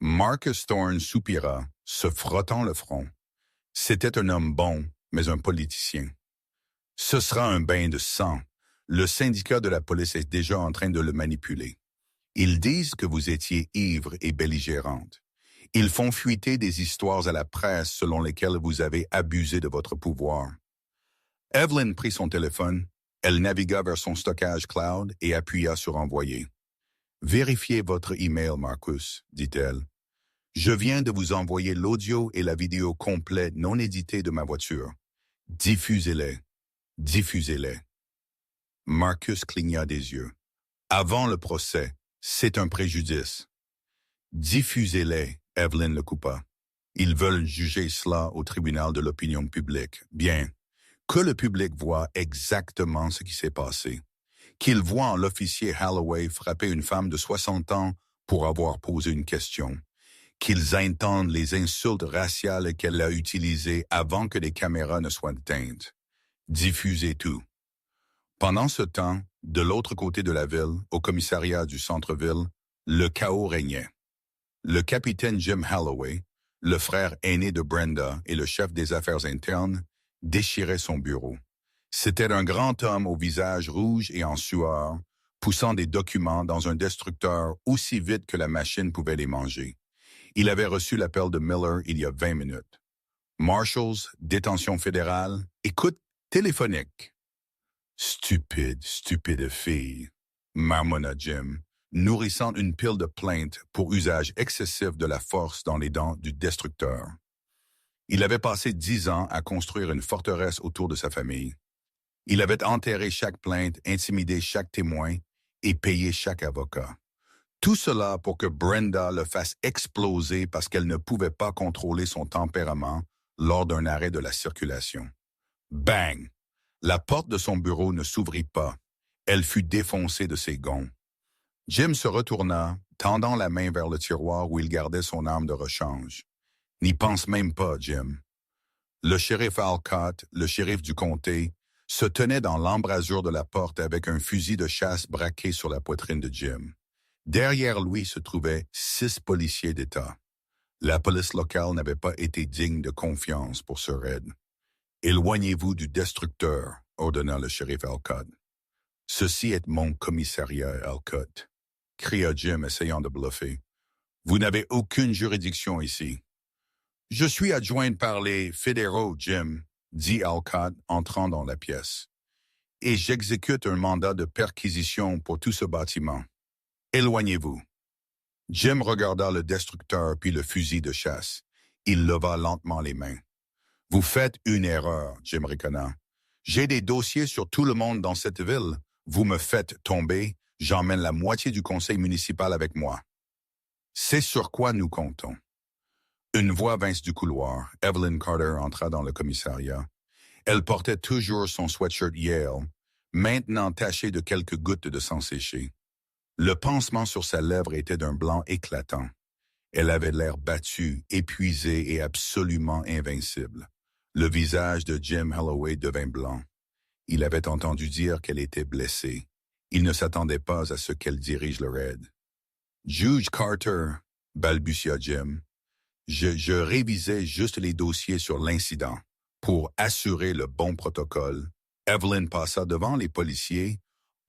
Marcus Thorne soupira, se frottant le front. C'était un homme bon, mais un politicien. « Ce sera un bain de sang. Le syndicat de la police est déjà en train de le manipuler. Ils disent que vous étiez ivre et belligérante. Ils font fuiter des histoires à la presse selon lesquelles vous avez abusé de votre pouvoir. » Evelyn prit son téléphone. Elle navigua vers son stockage cloud et appuya sur « Envoyer ». « Vérifiez votre email, Marcus, » dit-elle. « Je viens de vous envoyer l'audio et la vidéo complète non éditée de ma voiture. Diffusez-les. Diffusez-les. » Marcus cligna des yeux. « Avant le procès, c'est un préjudice. »« Diffusez-les, » Evelyn le coupa. « Ils veulent juger cela au tribunal de l'opinion publique. Bien. Que le public voit exactement ce qui s'est passé. Qu'il voit en l'officier Holloway frapper une femme de 60 ans pour avoir posé une question. Qu'ils entendent les insultes raciales qu'elle a utilisées avant que les caméras ne soient éteintes. Diffusez tout. Pendant ce temps, de l'autre côté de la ville, au commissariat du centre-ville, le chaos régnait. Le capitaine Jim Holloway, le frère aîné de Brenda et le chef des affaires internes, déchirait son bureau. C'était un grand homme au visage rouge et en sueur, poussant des documents dans un destructeur aussi vite que la machine pouvait les manger. Il avait reçu l'appel de Miller il y a 20 minutes. Marshalls, détention fédérale, écoute téléphonique. Stupide fille, marmonna Jim, nourrissant une pile de plaintes pour usage excessif de la force dans les dents du destructeur. Il avait passé 10 ans à construire une forteresse autour de sa famille. Il avait enterré chaque plainte, intimidé chaque témoin et payé chaque avocat. Tout cela pour que Brenda le fasse exploser parce qu'elle ne pouvait pas contrôler son tempérament lors d'un arrêt de la circulation. Bang! La porte de son bureau ne s'ouvrit pas. Elle fut défoncée de ses gonds. Jim se retourna, tendant la main vers le tiroir où il gardait son arme de rechange. N'y pense même pas, Jim. Le shérif Alcott, le shérif du comté, se tenait dans l'embrasure de la porte avec un fusil de chasse braqué sur la poitrine de Jim. Derrière lui se trouvaient 6 policiers d'État. La police locale n'avait pas été digne de confiance pour ce raid. « Éloignez-vous du destructeur », ordonna le shérif Alcott. « Ceci est mon commissariat, Alcott », cria Jim essayant de bluffer. « Vous n'avez aucune juridiction ici. »« Je suis adjoint par les fédéraux, Jim », dit Alcott, entrant dans la pièce. « Et j'exécute un mandat de perquisition pour tout ce bâtiment. Éloignez-vous. » Jim regarda le destructeur puis le fusil de chasse. Il leva lentement les mains. « Vous faites une erreur, Jim ricana. J'ai des dossiers sur tout le monde dans cette ville. Vous me faites tomber, j'emmène la moitié du conseil municipal avec moi. » C'est sur quoi nous comptons. Une voix vint du couloir. Evelyn Carter entra dans le commissariat. Elle portait toujours son sweatshirt Yale, maintenant taché de quelques gouttes de sang séché. Le pansement sur sa lèvre était d'un blanc éclatant. Elle avait l'air battue, épuisée et absolument invincible. Le visage de Jim Holloway devint blanc. Il avait entendu dire qu'elle était blessée. Il ne s'attendait pas à ce qu'elle dirige le raid. « Juge Carter, » balbutia Jim. Je révisais juste les dossiers sur l'incident. Pour assurer le bon protocole, Evelyn passa devant les policiers,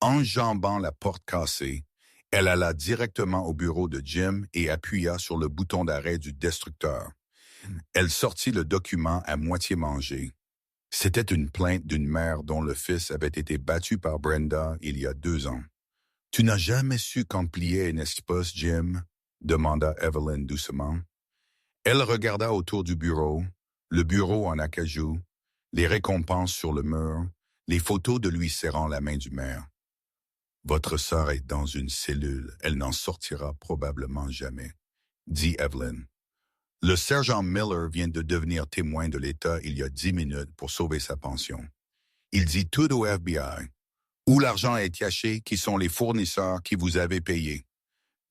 enjambant la porte cassée. Elle alla directement au bureau de Jim et appuya sur le bouton d'arrêt du destructeur. Elle sortit le document à moitié mangé. C'était une plainte d'une mère dont le fils avait été battu par Brenda il y a 2 ans. « Tu n'as jamais su qu'en plier, n'est-ce pas, Jim? » demanda Evelyn doucement. Elle regarda autour du bureau, le bureau en acajou, les récompenses sur le mur, les photos de lui serrant la main du maire. « Votre sœur est dans une cellule, elle n'en sortira probablement jamais, » dit Evelyn. « Le sergent Miller vient de devenir témoin de l'État il y a 10 minutes pour sauver sa pension. Il dit tout au FBI. Où l'argent est caché, qui sont les fournisseurs qui vous avez payés. »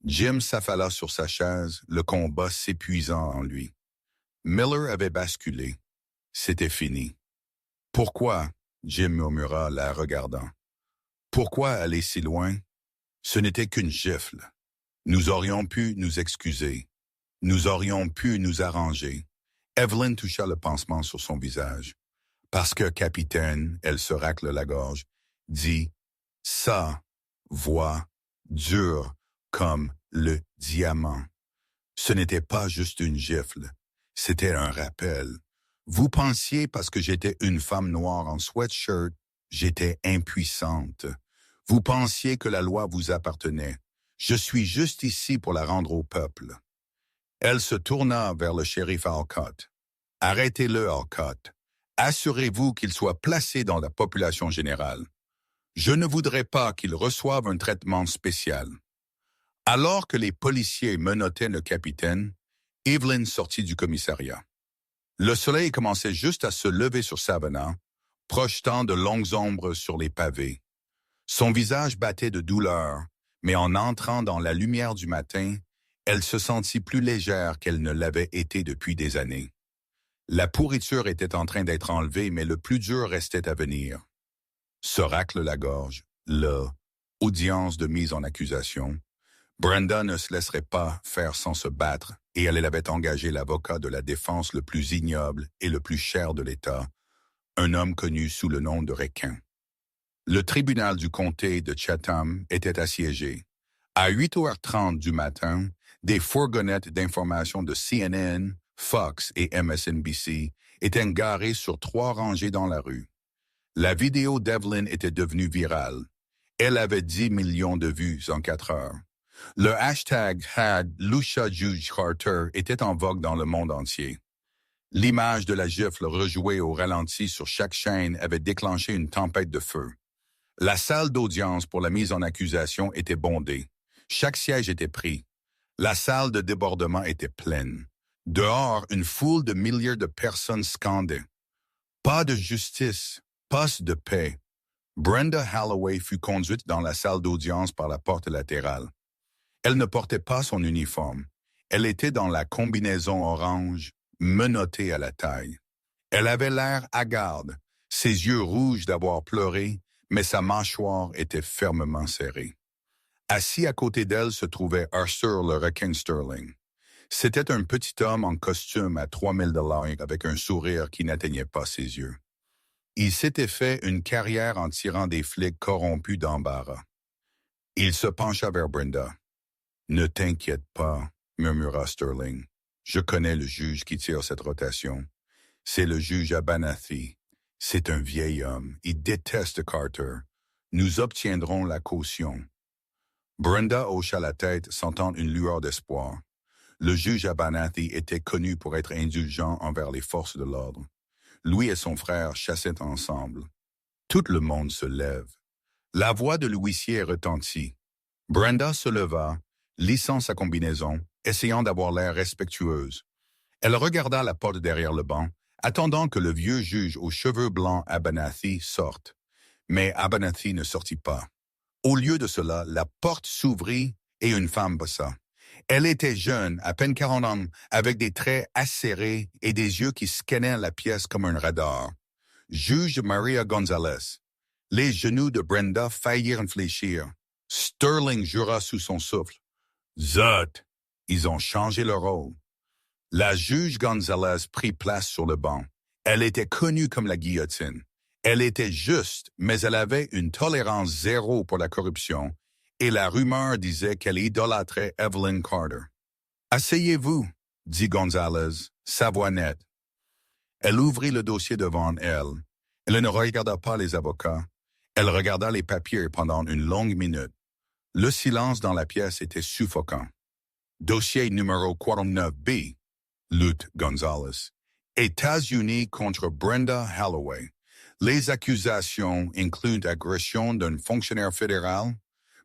Jim s'affala sur sa chaise, le combat s'épuisant en lui. Miller avait basculé. C'était fini. « Pourquoi ?» Jim murmura, la regardant. « Pourquoi aller si loin? Ce n'était qu'une gifle. Nous aurions pu nous excuser. Nous aurions pu nous arranger. » Evelyn toucha le pansement sur son visage. « Parce que, capitaine, elle se racle la gorge, dit « sa voix dure comme le diamant. » Ce n'était pas juste une gifle, c'était un rappel. Vous pensiez parce que j'étais une femme noire en sweatshirt, j'étais impuissante. Vous pensiez que la loi vous appartenait. Je suis juste ici pour la rendre au peuple. Elle se tourna vers le shérif Alcott. « Arrêtez-le, Alcott. Assurez-vous qu'il soit placé dans la population générale. Je ne voudrais pas qu'il reçoive un traitement spécial. » Alors que les policiers menottaient le capitaine, Evelyn sortit du commissariat. Le soleil commençait juste à se lever sur Savannah, projetant de longues ombres sur les pavés. Son visage battait de douleur, mais en entrant dans la lumière du matin, elle se sentit plus légère qu'elle ne l'avait été depuis des années. La pourriture était en train d'être enlevée, mais le plus dur restait à venir. Se racle la gorge, là, audience de mise en accusation. Brenda ne se laisserait pas faire sans se battre, et elle avait engagé l'avocat de la défense le plus ignoble et le plus cher de l'État, un homme connu sous le nom de Requin. Le tribunal du comté de Chatham était assiégé. À 8h30 du matin, des fourgonnettes d'information de CNN, Fox et MSNBC étaient garées sur 3 rangées dans la rue. La vidéo d'Evelyn était devenue virale. Elle avait 10 millions de vues en 4 heures. Le hashtag #LuciaJudgeCarter était en vogue dans le monde entier. L'image de la gifle rejouée au ralenti sur chaque chaîne avait déclenché une tempête de feu. La salle d'audience pour la mise en accusation était bondée. Chaque siège était pris. La salle de débordement était pleine. Dehors, une foule de milliers de personnes scandait. Pas de justice, pas de paix. Brenda Holloway fut conduite dans la salle d'audience par la porte latérale. Elle ne portait pas son uniforme. Elle était dans la combinaison orange, menottée à la taille. Elle avait l'air hagarde, ses yeux rouges d'avoir pleuré, mais sa mâchoire était fermement serrée. Assis à côté d'elle se trouvait Arthur le requin Sterling. C'était un petit homme en costume à 3000 $ avec un sourire qui n'atteignait pas ses yeux. Il s'était fait une carrière en tirant des flics corrompus d'embarras. Il se pencha vers Brenda. « Ne t'inquiète pas, » murmura Sterling. « Je connais le juge qui tire cette rotation. C'est le juge Abernathy. C'est un vieil homme. Il déteste Carter. Nous obtiendrons la caution. » Brenda hocha la tête, sentant une lueur d'espoir. Le juge Abernathy était connu pour être indulgent envers les forces de l'ordre. Lui et son frère chassaient ensemble. Tout le monde se lève. La voix de l'huissier retentit. Brenda se leva, lissant sa combinaison, essayant d'avoir l'air respectueuse. Elle regarda la porte derrière le banc, attendant que le vieux juge aux cheveux blancs Abernathy sorte. Mais Abernathy ne sortit pas. Au lieu de cela, la porte s'ouvrit et une femme passa. Elle était jeune, à peine 40 ans, avec des traits acérés et des yeux qui scannaient la pièce comme un radar. Juge Maria Gonzalez. Les genoux de Brenda faillirent fléchir. Sterling jura sous son souffle. Zut! Ils ont changé leur rôle. La juge Gonzalez prit place sur le banc. Elle était connue comme la guillotine. Elle était juste, mais elle avait une tolérance zéro pour la corruption, et la rumeur disait qu'elle idolâtrait Evelyn Carter. « Asseyez-vous, » dit Gonzalez, sa voix nette. Elle ouvrit le dossier devant elle. Elle ne regarda pas les avocats. Elle regarda les papiers pendant une longue minute. Le silence dans la pièce était suffocant. Dossier numéro 49B, lutte Gonzalez. États-Unis contre Brenda Holloway. Les accusations incluent agression d'un fonctionnaire fédéral,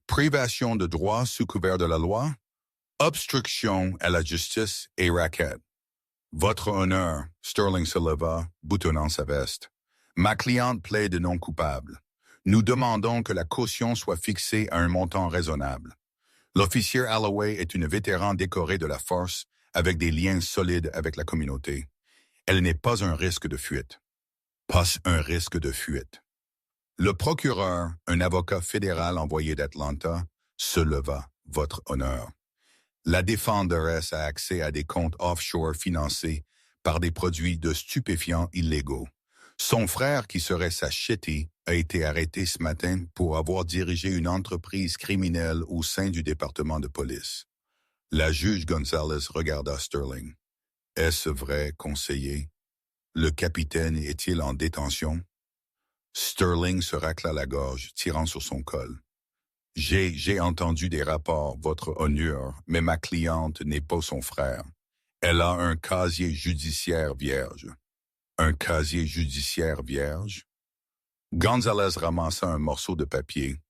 privation de droits sous couvert de la loi, obstruction à la justice et racket. Votre honneur, Sterling se leva, boutonnant sa veste. Ma cliente plaide non coupable. Nous demandons que la caution soit fixée à un montant raisonnable. L'officier Holloway est une vétéran décorée de la force avec des liens solides avec la communauté. Elle n'est pas un risque de fuite. Pas un risque de fuite. Le procureur, un avocat fédéral envoyé d'Atlanta, se leva, votre honneur. La défenderesse a accès à des comptes offshore financés par des produits de stupéfiants illégaux. Son frère, qui serait sa chitty, a été arrêté ce matin pour avoir dirigé une entreprise criminelle au sein du département de police. La juge Gonzalez regarda Sterling. Est-ce vrai, conseiller? Le capitaine est-il en détention? Sterling se racla la gorge, tirant sur son col. J'ai entendu des rapports, votre honneur, mais ma cliente n'est pas son frère. Elle a un casier judiciaire vierge. Un casier judiciaire vierge? Gonzalez ramassa un morceau de papier.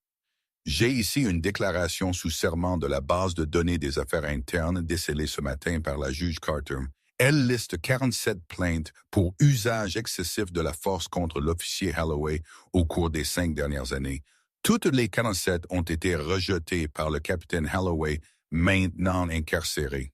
J'ai ici une déclaration sous serment de la base de données des affaires internes décelée ce matin par la juge Carter. Elle liste 47 plaintes pour usage excessif de la force contre l'officier Holloway au cours des 5 dernières années. Toutes les 47 ont été rejetées par le capitaine Holloway, maintenant incarcéré.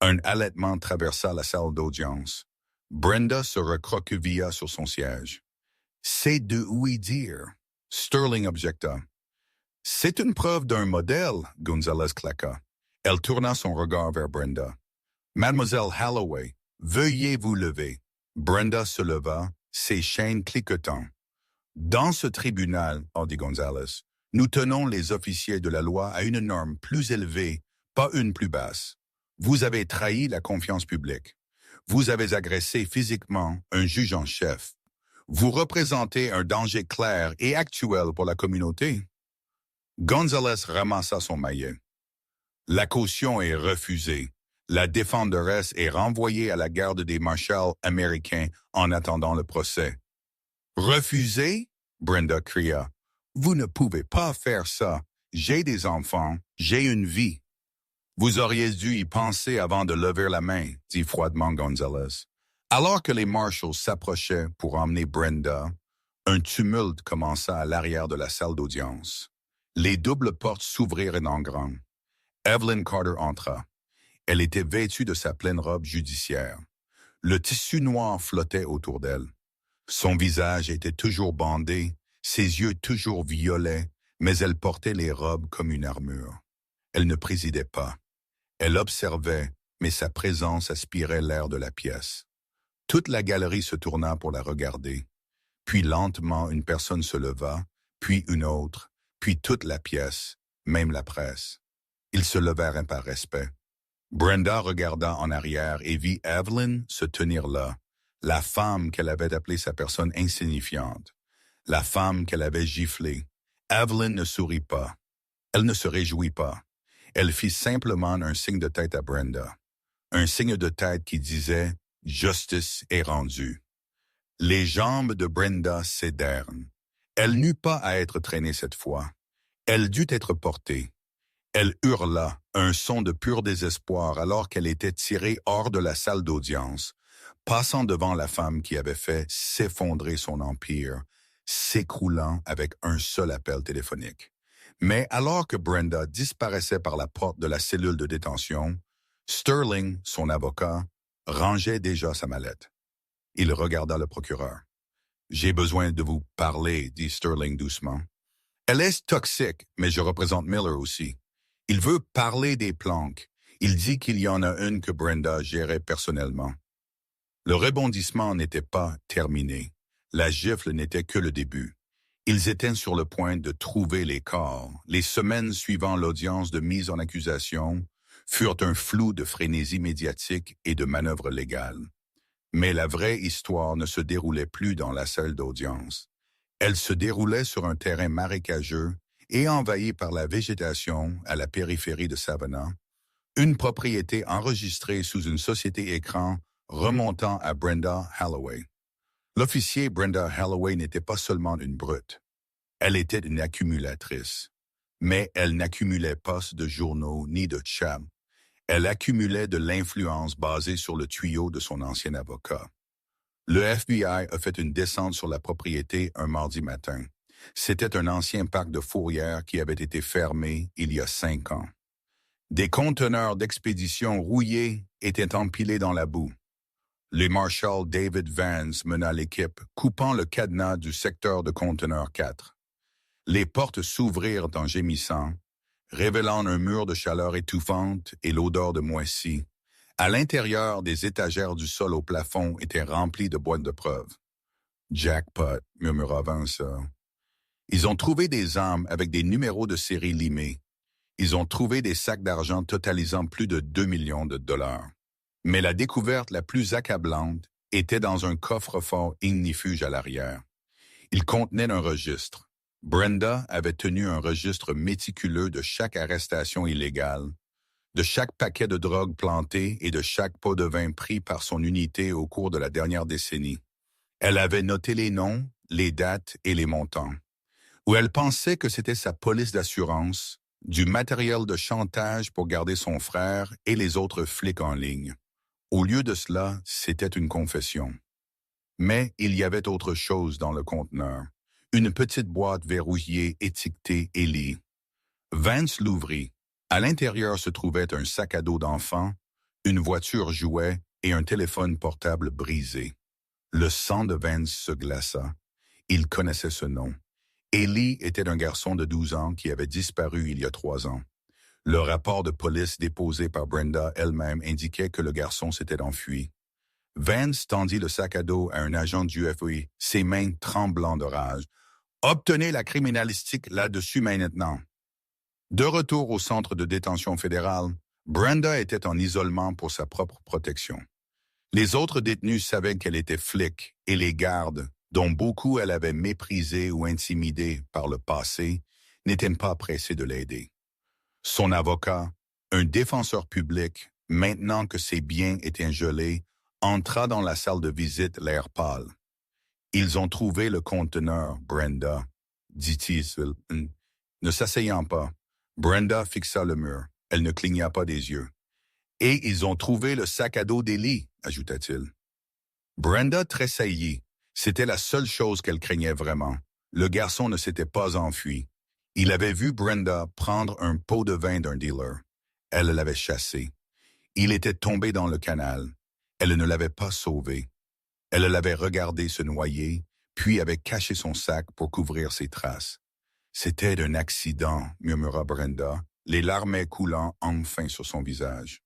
Un halètement traversa la salle d'audience. Brenda se recroquevilla sur son siège. « C'est de ouï dire. » Sterling objecta. « C'est une preuve d'un modèle, » Gonzalez claqua. Elle tourna son regard vers Brenda. « Mademoiselle Holloway, veuillez vous lever. » Brenda se leva, ses chaînes cliquetant. « Dans ce tribunal, » dit Gonzalez, « nous tenons les officiers de la loi à une norme plus élevée, pas une plus basse. Vous avez trahi la confiance publique. Vous avez agressé physiquement un juge en chef. Vous représentez un danger clair et actuel pour la communauté. » Gonzalez ramassa son maillet. « La caution est refusée. La défenderesse est renvoyée à la garde des marshals américains en attendant le procès. »« Refusée? » Brenda cria. « Vous ne pouvez pas faire ça. J'ai des enfants, j'ai une vie. » « Vous auriez dû y penser avant de lever la main, » dit froidement Gonzalez. Alors que les marshals s'approchaient pour emmener Brenda, un tumulte commença à l'arrière de la salle d'audience. Les doubles portes s'ouvrirent en grand. Evelyn Carter entra. Elle était vêtue de sa pleine robe judiciaire. Le tissu noir flottait autour d'elle. Son visage était toujours bandé, ses yeux toujours violets, mais elle portait les robes comme une armure. Elle ne présidait pas. Elle observait, mais sa présence aspirait l'air de la pièce. Toute la galerie se tourna pour la regarder. Puis lentement, une personne se leva, puis une autre, puis toute la pièce, même la presse. Ils se levèrent par respect. Brenda regarda en arrière et vit Evelyn se tenir là, la femme qu'elle avait appelée sa personne insignifiante, la femme qu'elle avait giflée. Evelyn ne sourit pas. Elle ne se réjouit pas. Elle fit simplement un signe de tête à Brenda. Un signe de tête qui disait « Justice est rendue ». Les jambes de Brenda cédèrent. Elle n'eut pas à être traînée cette fois. Elle dut être portée. Elle hurla, un son de pur désespoir alors qu'elle était tirée hors de la salle d'audience, passant devant la femme qui avait fait s'effondrer son empire, s'écroulant avec un seul appel téléphonique. Mais alors que Brenda disparaissait par la porte de la cellule de détention, Sterling, son avocat, rangeait déjà sa mallette. Il regarda le procureur. « J'ai besoin de vous parler, » dit Sterling doucement. « Elle est toxique, mais je représente Miller aussi. Il veut parler des planques. Il dit qu'il y en a une que Brenda gérait personnellement. » Le rebondissement n'était pas terminé. La gifle n'était que le début. Ils étaient sur le point de trouver les corps. Les semaines suivant l'audience de mise en accusation furent un flou de frénésie médiatique et de manœuvres légales. Mais la vraie histoire ne se déroulait plus dans la salle d'audience. Elle se déroulait sur un terrain marécageux et envahi par la végétation à la périphérie de Savannah, une propriété enregistrée sous une société écran remontant à Brenda Holloway. L'officier Brenda Holloway n'était pas seulement une brute. Elle était une accumulatrice. Mais elle n'accumulait pas de journaux ni de chats. Elle accumulait de l'influence basée sur le tuyau de son ancien avocat. Le FBI a fait une descente sur la propriété un mardi matin. C'était un ancien parc de fourrière qui avait été fermé il y a 5 ans. Des conteneurs d'expédition rouillés étaient empilés dans la boue. Les marshals David Vance mena l'équipe, coupant le cadenas du secteur de conteneur 4. Les portes s'ouvrirent en gémissant, révélant un mur de chaleur étouffante et l'odeur de moisi. À l'intérieur, des étagères du sol au plafond étaient remplies de boîtes de preuves. « Jackpot », murmura Vance. Ils ont trouvé des armes avec des numéros de série limés. Ils ont trouvé des sacs d'argent totalisant plus de 2 millions de dollars. Mais la découverte la plus accablante était dans un coffre-fort ignifuge à l'arrière. Il contenait un registre. Brenda avait tenu un registre méticuleux de chaque arrestation illégale, de chaque paquet de drogue planté et de chaque pot de vin pris par son unité au cours de la dernière décennie. Elle avait noté les noms, les dates et les montants. Où elle pensait que c'était sa police d'assurance, du matériel de chantage pour garder son frère et les autres flics en ligne. Au lieu de cela, c'était une confession. Mais il y avait autre chose dans le conteneur. Une petite boîte verrouillée étiquetée Ellie. Vance l'ouvrit. À l'intérieur se trouvait un sac à dos d'enfant, une voiture jouet et un téléphone portable brisé. Le sang de Vance se glaça. Il connaissait ce nom. Ellie était un garçon de 12 ans qui avait disparu il y a 3 ans. Le rapport de police déposé par Brenda elle-même indiquait que le garçon s'était enfui. Vance tendit le sac à dos à un agent du FBI, ses mains tremblant de rage. « Obtenez la criminalistique là-dessus maintenant. » De retour au centre de détention fédéral, Brenda était en isolement pour sa propre protection. Les autres détenus savaient qu'elle était flic et les gardes, dont beaucoup elle avait méprisé ou intimidé par le passé, n'étaient pas pressés de l'aider. Son avocat, un défenseur public, maintenant que ses biens étaient gelés, entra dans la salle de visite l'air pâle. « Ils ont trouvé le conteneur, Brenda, » dit-il, ne s'asseyant pas. Brenda fixa le mur. Elle ne cligna pas des yeux. « Et ils ont trouvé le sac à dos d'Ellie, » ajouta-t-il. Brenda tressaillit. C'était la seule chose qu'elle craignait vraiment. Le garçon ne s'était pas enfui. Il avait vu Brenda prendre un pot de vin d'un dealer. Elle l'avait chassé. Il était tombé dans le canal. Elle ne l'avait pas sauvé. Elle l'avait regardé se noyer, puis avait caché son sac pour couvrir ses traces. « C'était un accident, » murmura Brenda, les larmes coulant enfin sur son visage.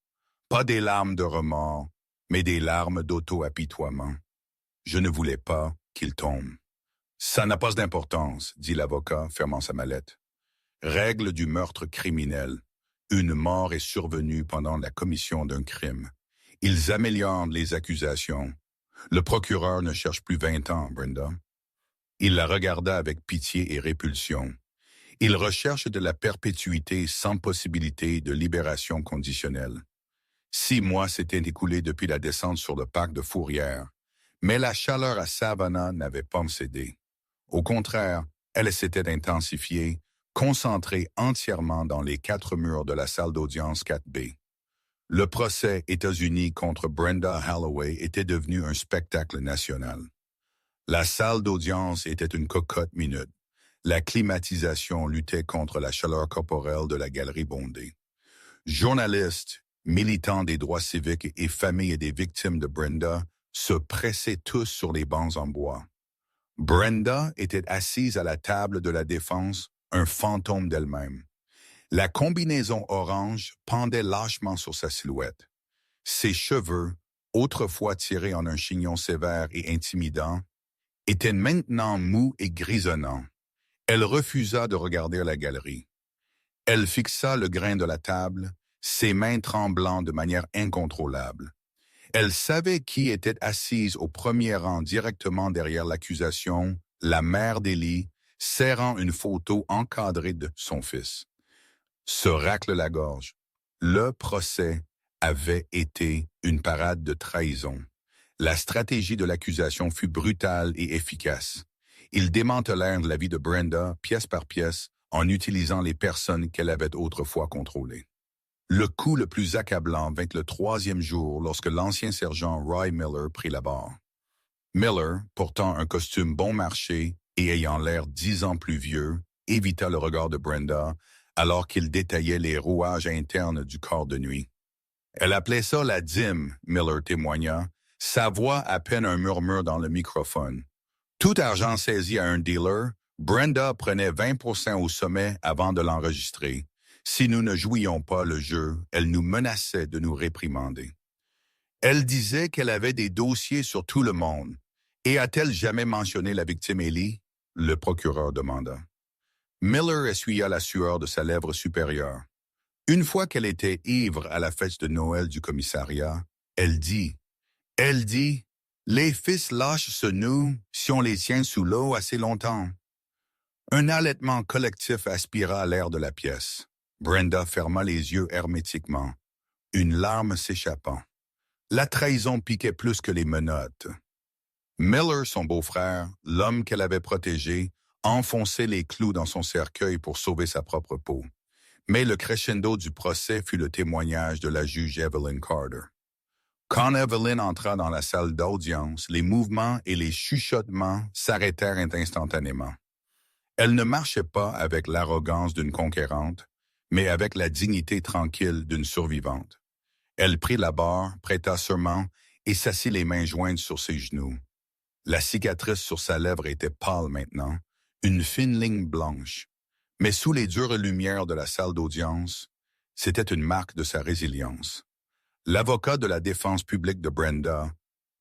Pas des larmes de remords, mais des larmes d'auto-apitoiement. Je ne voulais pas qu'il tombe. « Ça n'a pas d'importance, » dit l'avocat, fermant sa mallette. Règle du meurtre criminel. Une mort est survenue pendant la commission d'un crime. Ils améliorent les accusations. Le procureur ne cherche plus 20 ans, Brenda. Il la regarda avec pitié et répulsion. Il recherche de la perpétuité sans possibilité de libération conditionnelle. 6 mois s'étaient écoulés depuis la descente sur le parc de Fourrière, mais la chaleur à Savannah n'avait pas cédé. Au contraire, elle s'était intensifiée, concentrée entièrement dans les 4 murs de la salle d'audience 4B. Le procès États-Unis contre Brenda Holloway était devenu un spectacle national. La salle d'audience était une cocotte minute. La climatisation luttait contre la chaleur corporelle de la galerie bondée. Journalistes, militants des droits civiques et familles des victimes de Brenda se pressaient tous sur les bancs en bois. Brenda était assise à la table de la défense, un fantôme d'elle-même. La combinaison orange pendait lâchement sur sa silhouette. Ses cheveux, autrefois tirés en un chignon sévère et intimidant, étaient maintenant mous et grisonnants. Elle refusa de regarder la galerie. Elle fixa le grain de la table, ses mains tremblant de manière incontrôlable. Elle savait qui était assise au premier rang directement derrière l'accusation, la mère d'Ellie, serrant une photo encadrée de son fils. Se racle la gorge. Le procès avait été une parade de trahison. La stratégie de l'accusation fut brutale et efficace. Ils démantelèrent la vie de Brenda, pièce par pièce, en utilisant les personnes qu'elle avait autrefois contrôlées. Le coup le plus accablant vint le 3e jour lorsque l'ancien sergent Roy Miller prit la barre. Miller, portant un costume bon marché et ayant l'air 10 ans plus vieux, évita le regard de Brenda alors qu'il détaillait les rouages internes du corps de nuit. Elle appelait ça la dîme, Miller témoigna, sa voix à peine un murmure dans le microphone. Tout argent saisi à un dealer, Brenda prenait 20% au sommet avant de l'enregistrer. Si nous ne jouions pas le jeu, elle nous menaçait de nous réprimander. Elle disait qu'elle avait des dossiers sur tout le monde. Et a-t-elle jamais mentionné la victime Ellie? Le procureur demanda. Miller essuya la sueur de sa lèvre supérieure. Une fois qu'elle était ivre à la fête de Noël du commissariat, elle dit, « Les fils lâches se nouent si on les tient sous l'eau assez longtemps. » Un halètement collectif aspira l'air de la pièce. Brenda ferma les yeux hermétiquement, une larme s'échappant. La trahison piquait plus que les menottes. Miller, son beau-frère, l'homme qu'elle avait protégé, enfonçait les clous dans son cercueil pour sauver sa propre peau. Mais le crescendo du procès fut le témoignage de la juge Evelyn Carter. Quand Evelyn entra dans la salle d'audience, les mouvements et les chuchotements s'arrêtèrent instantanément. Elle ne marchait pas avec l'arrogance d'une conquérante, mais avec la dignité tranquille d'une survivante. Elle prit la barre, prêta serment et s'assit les mains jointes sur ses genoux. La cicatrice sur sa lèvre était pâle maintenant, une fine ligne blanche. Mais sous les dures lumières de la salle d'audience, c'était une marque de sa résilience. L'avocat de la défense publique de Brenda,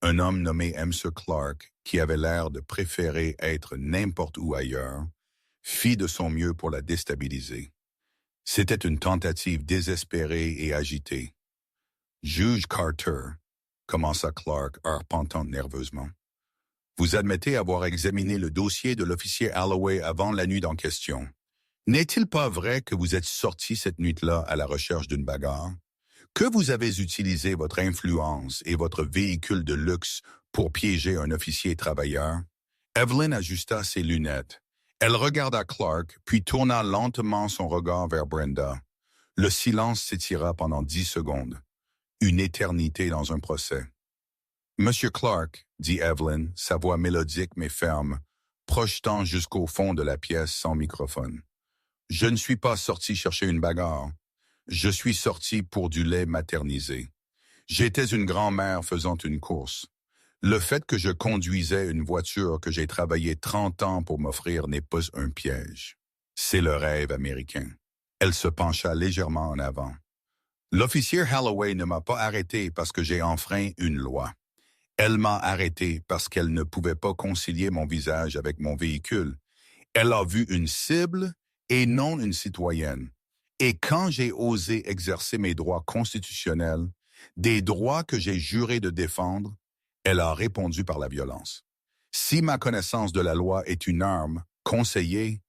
un homme nommé M. Clark, qui avait l'air de préférer être n'importe où ailleurs, fit de son mieux pour la déstabiliser. C'était une tentative désespérée et agitée. Juge Carter, commença Clark, arpentant nerveusement. Vous admettez avoir examiné le dossier de l'officier Holloway avant la nuit en question. N'est-il pas vrai que vous êtes sorti cette nuit-là à la recherche d'une bagarre? Que vous avez utilisé votre influence et votre véhicule de luxe pour piéger un officier travailleur? Evelyn ajusta ses lunettes. Elle regarda Clark, puis tourna lentement son regard vers Brenda. Le silence s'étira pendant 10 secondes. Une éternité dans un procès. Monsieur Clark, dit Evelyn, sa voix mélodique mais ferme, projetant jusqu'au fond de la pièce sans microphone. Je ne suis pas sorti chercher une bagarre. Je suis sorti pour du lait maternisé. J'étais une grand-mère faisant une course. Le fait que je conduisais une voiture que j'ai travaillé 30 ans pour m'offrir n'est pas un piège. C'est le rêve américain. Elle se pencha légèrement en avant. L'officier Holloway ne m'a pas arrêté parce que j'ai enfreint une loi. Elle m'a arrêté parce qu'elle ne pouvait pas concilier mon visage avec mon véhicule. Elle a vu une cible et non une citoyenne. Et quand j'ai osé exercer mes droits constitutionnels, des droits que j'ai juré de défendre, elle a répondu par la violence. Si ma connaissance de la loi est une arme, conseillée,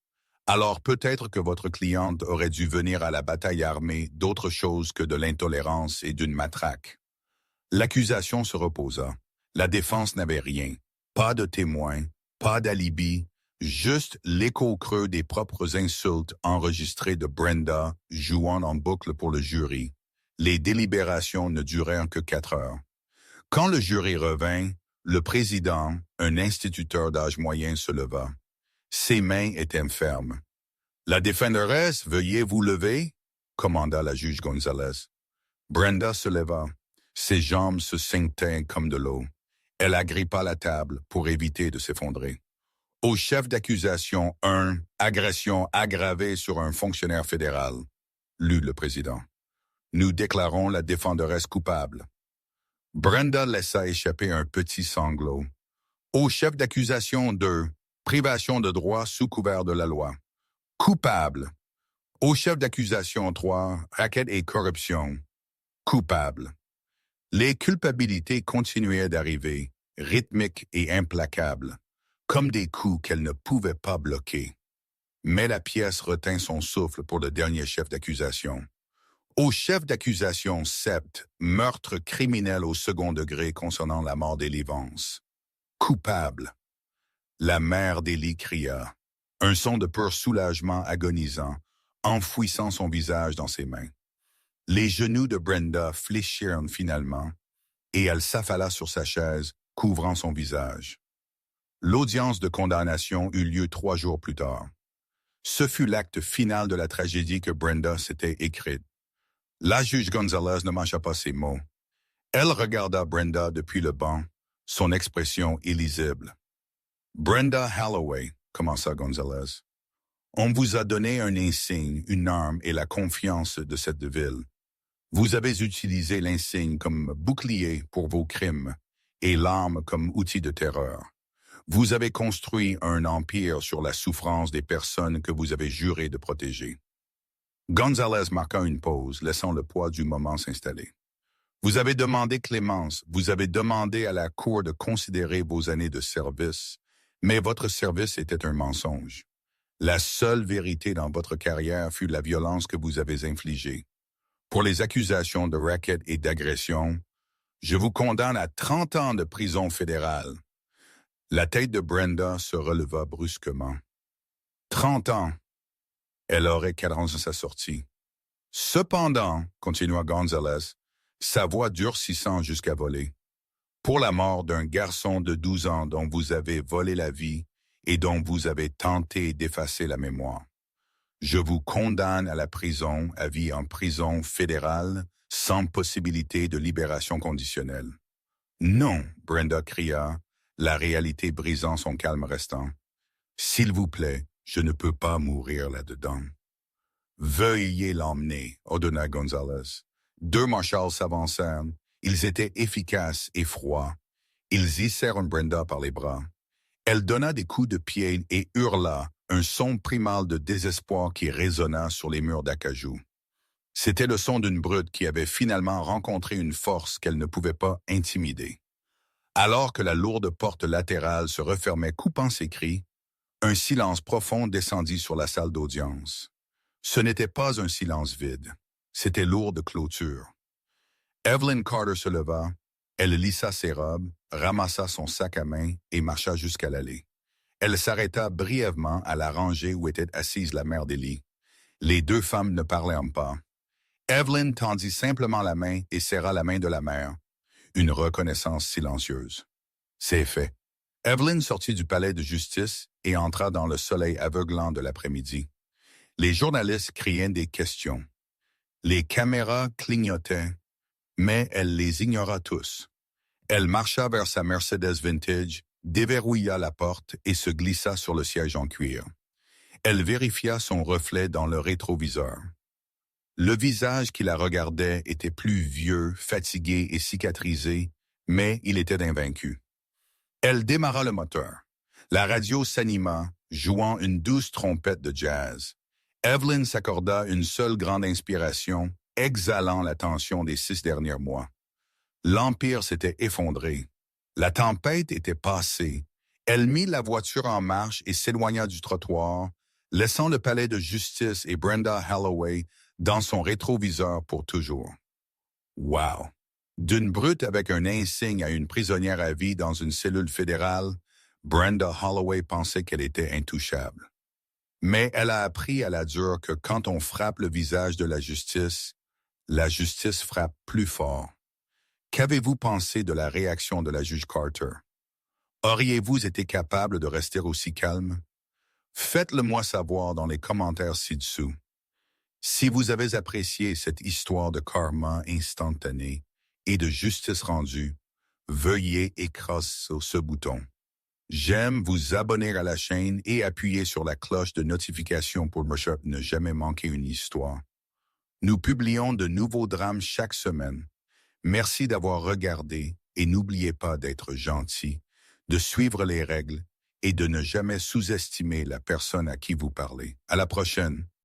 alors peut-être que votre cliente aurait dû venir à la bataille armée d'autre chose que de l'intolérance et d'une matraque. L'accusation se reposa. La défense n'avait rien. Pas de témoins, pas d'alibi, juste l'écho creux des propres insultes enregistrées de Brenda jouant en boucle pour le jury. Les délibérations ne durèrent que 4 heures. Quand le jury revint, le président, un instituteur d'âge moyen, se leva. Ses mains étaient fermes. « La défenderesse, veuillez vous lever » commanda la juge Gonzalez. Brenda se leva. Ses jambes se cinctaient comme de l'eau. Elle agrippa la table pour éviter de s'effondrer. Au chef d'accusation 1, agression aggravée sur un fonctionnaire fédéral, lut le président. Nous déclarons la défenderesse coupable. Brenda laissa échapper un petit sanglot. Au chef d'accusation 2, privation de droit sous couvert de la loi. Coupable. Au chef d'accusation 3, racket et corruption. Coupable. Les culpabilités continuaient d'arriver, rythmiques et implacables, comme des coups qu'elle ne pouvait pas bloquer. Mais la pièce retint son souffle pour le dernier chef d'accusation. Au chef d'accusation 7, meurtre criminel au second degré concernant la mort d'Élie Vance. Coupable. La mère d'Élie cria, un son de pur soulagement agonisant, enfouissant son visage dans ses mains. Les genoux de Brenda fléchirent finalement, et elle s'affala sur sa chaise, couvrant son visage. L'audience de condamnation eut lieu 3 jours plus tard. Ce fut l'acte final de la tragédie que Brenda s'était écrite. La juge Gonzalez ne mâcha pas ses mots. Elle regarda Brenda depuis le banc, son expression illisible. « Brenda Holloway, » commença Gonzalez. « On vous a donné un insigne, une arme et la confiance de cette ville. Vous avez utilisé l'insigne comme bouclier pour vos crimes et l'arme comme outil de terreur. Vous avez construit un empire sur la souffrance des personnes que vous avez juré de protéger. » Gonzalez marqua une pause, laissant le poids du moment s'installer. Vous avez demandé clémence, vous avez demandé à la Cour de considérer vos années de service, mais votre service était un mensonge. La seule vérité dans votre carrière fut la violence que vous avez infligée. Pour les accusations de racket et d'agression, je vous condamne à 30 ans de prison fédérale. La tête de Brenda se releva brusquement. 30 ans. Elle aurait 40 ans à sa sortie. Cependant, continua Gonzalez, sa voix durcissant jusqu'à voler. Pour la mort d'un garçon de 12 ans dont vous avez volé la vie et dont vous avez tenté d'effacer la mémoire. Je vous condamne à la prison, à vie en prison fédérale, sans possibilité de libération conditionnelle. Non, Brenda cria, la réalité brisant son calme restant. S'il vous plaît, je ne peux pas mourir là-dedans. Veuillez l'emmener, ordonna Gonzalez. Deux marshals s'avancèrent. Ils étaient efficaces et froids. Ils hissèrent Brenda par les bras. Elle donna des coups de pied et hurla, un son primal de désespoir qui résonna sur les murs d'acajou. C'était le son d'une brute qui avait finalement rencontré une force qu'elle ne pouvait pas intimider. Alors que la lourde porte latérale se refermait coupant ses cris, un silence profond descendit sur la salle d'audience. Ce n'était pas un silence vide, c'était lourd de clôture. Evelyn Carter se leva, elle lissa ses robes, ramassa son sac à main et marcha jusqu'à l'allée. Elle s'arrêta brièvement à la rangée où était assise la mère d'Ellie. Les deux femmes ne parlaient pas. Evelyn tendit simplement la main et serra la main de la mère. Une reconnaissance silencieuse. C'est fait. Evelyn sortit du palais de justice et entra dans le soleil aveuglant de l'après-midi. Les journalistes criaient des questions. Les caméras clignotaient, mais elle les ignora tous. Elle marcha vers sa Mercedes vintage, déverrouilla la porte et se glissa sur le siège en cuir. Elle vérifia son reflet dans le rétroviseur. Le visage qui la regardait était plus vieux, fatigué et cicatrisé, mais il était invaincu. Elle démarra le moteur. La radio s'anima, jouant une douce trompette de jazz. Evelyn s'accorda une seule grande inspiration, exhalant la tension des 6 derniers mois. L'Empire s'était effondré. La tempête était passée. Elle mit la voiture en marche et s'éloigna du trottoir, laissant le palais de justice et Brenda Holloway dans son rétroviseur pour toujours. Wow! D'une brute avec un insigne à une prisonnière à vie dans une cellule fédérale, Brenda Holloway pensait qu'elle était intouchable. Mais elle a appris à la dure que quand on frappe le visage de la justice frappe plus fort. Qu'avez-vous pensé de la réaction de la juge Carter? Auriez-vous été capable de rester aussi calme? Faites-le moi savoir dans les commentaires ci-dessous. Si vous avez apprécié cette histoire de karma instantané et de justice rendue, veuillez écraser sur ce bouton. J'aime vous abonner à la chaîne et appuyer sur la cloche de notification pour ne jamais manquer une histoire. Nous publions de nouveaux drames chaque semaine. Merci d'avoir regardé et n'oubliez pas d'être gentil, de suivre les règles et de ne jamais sous-estimer la personne à qui vous parlez. À la prochaine.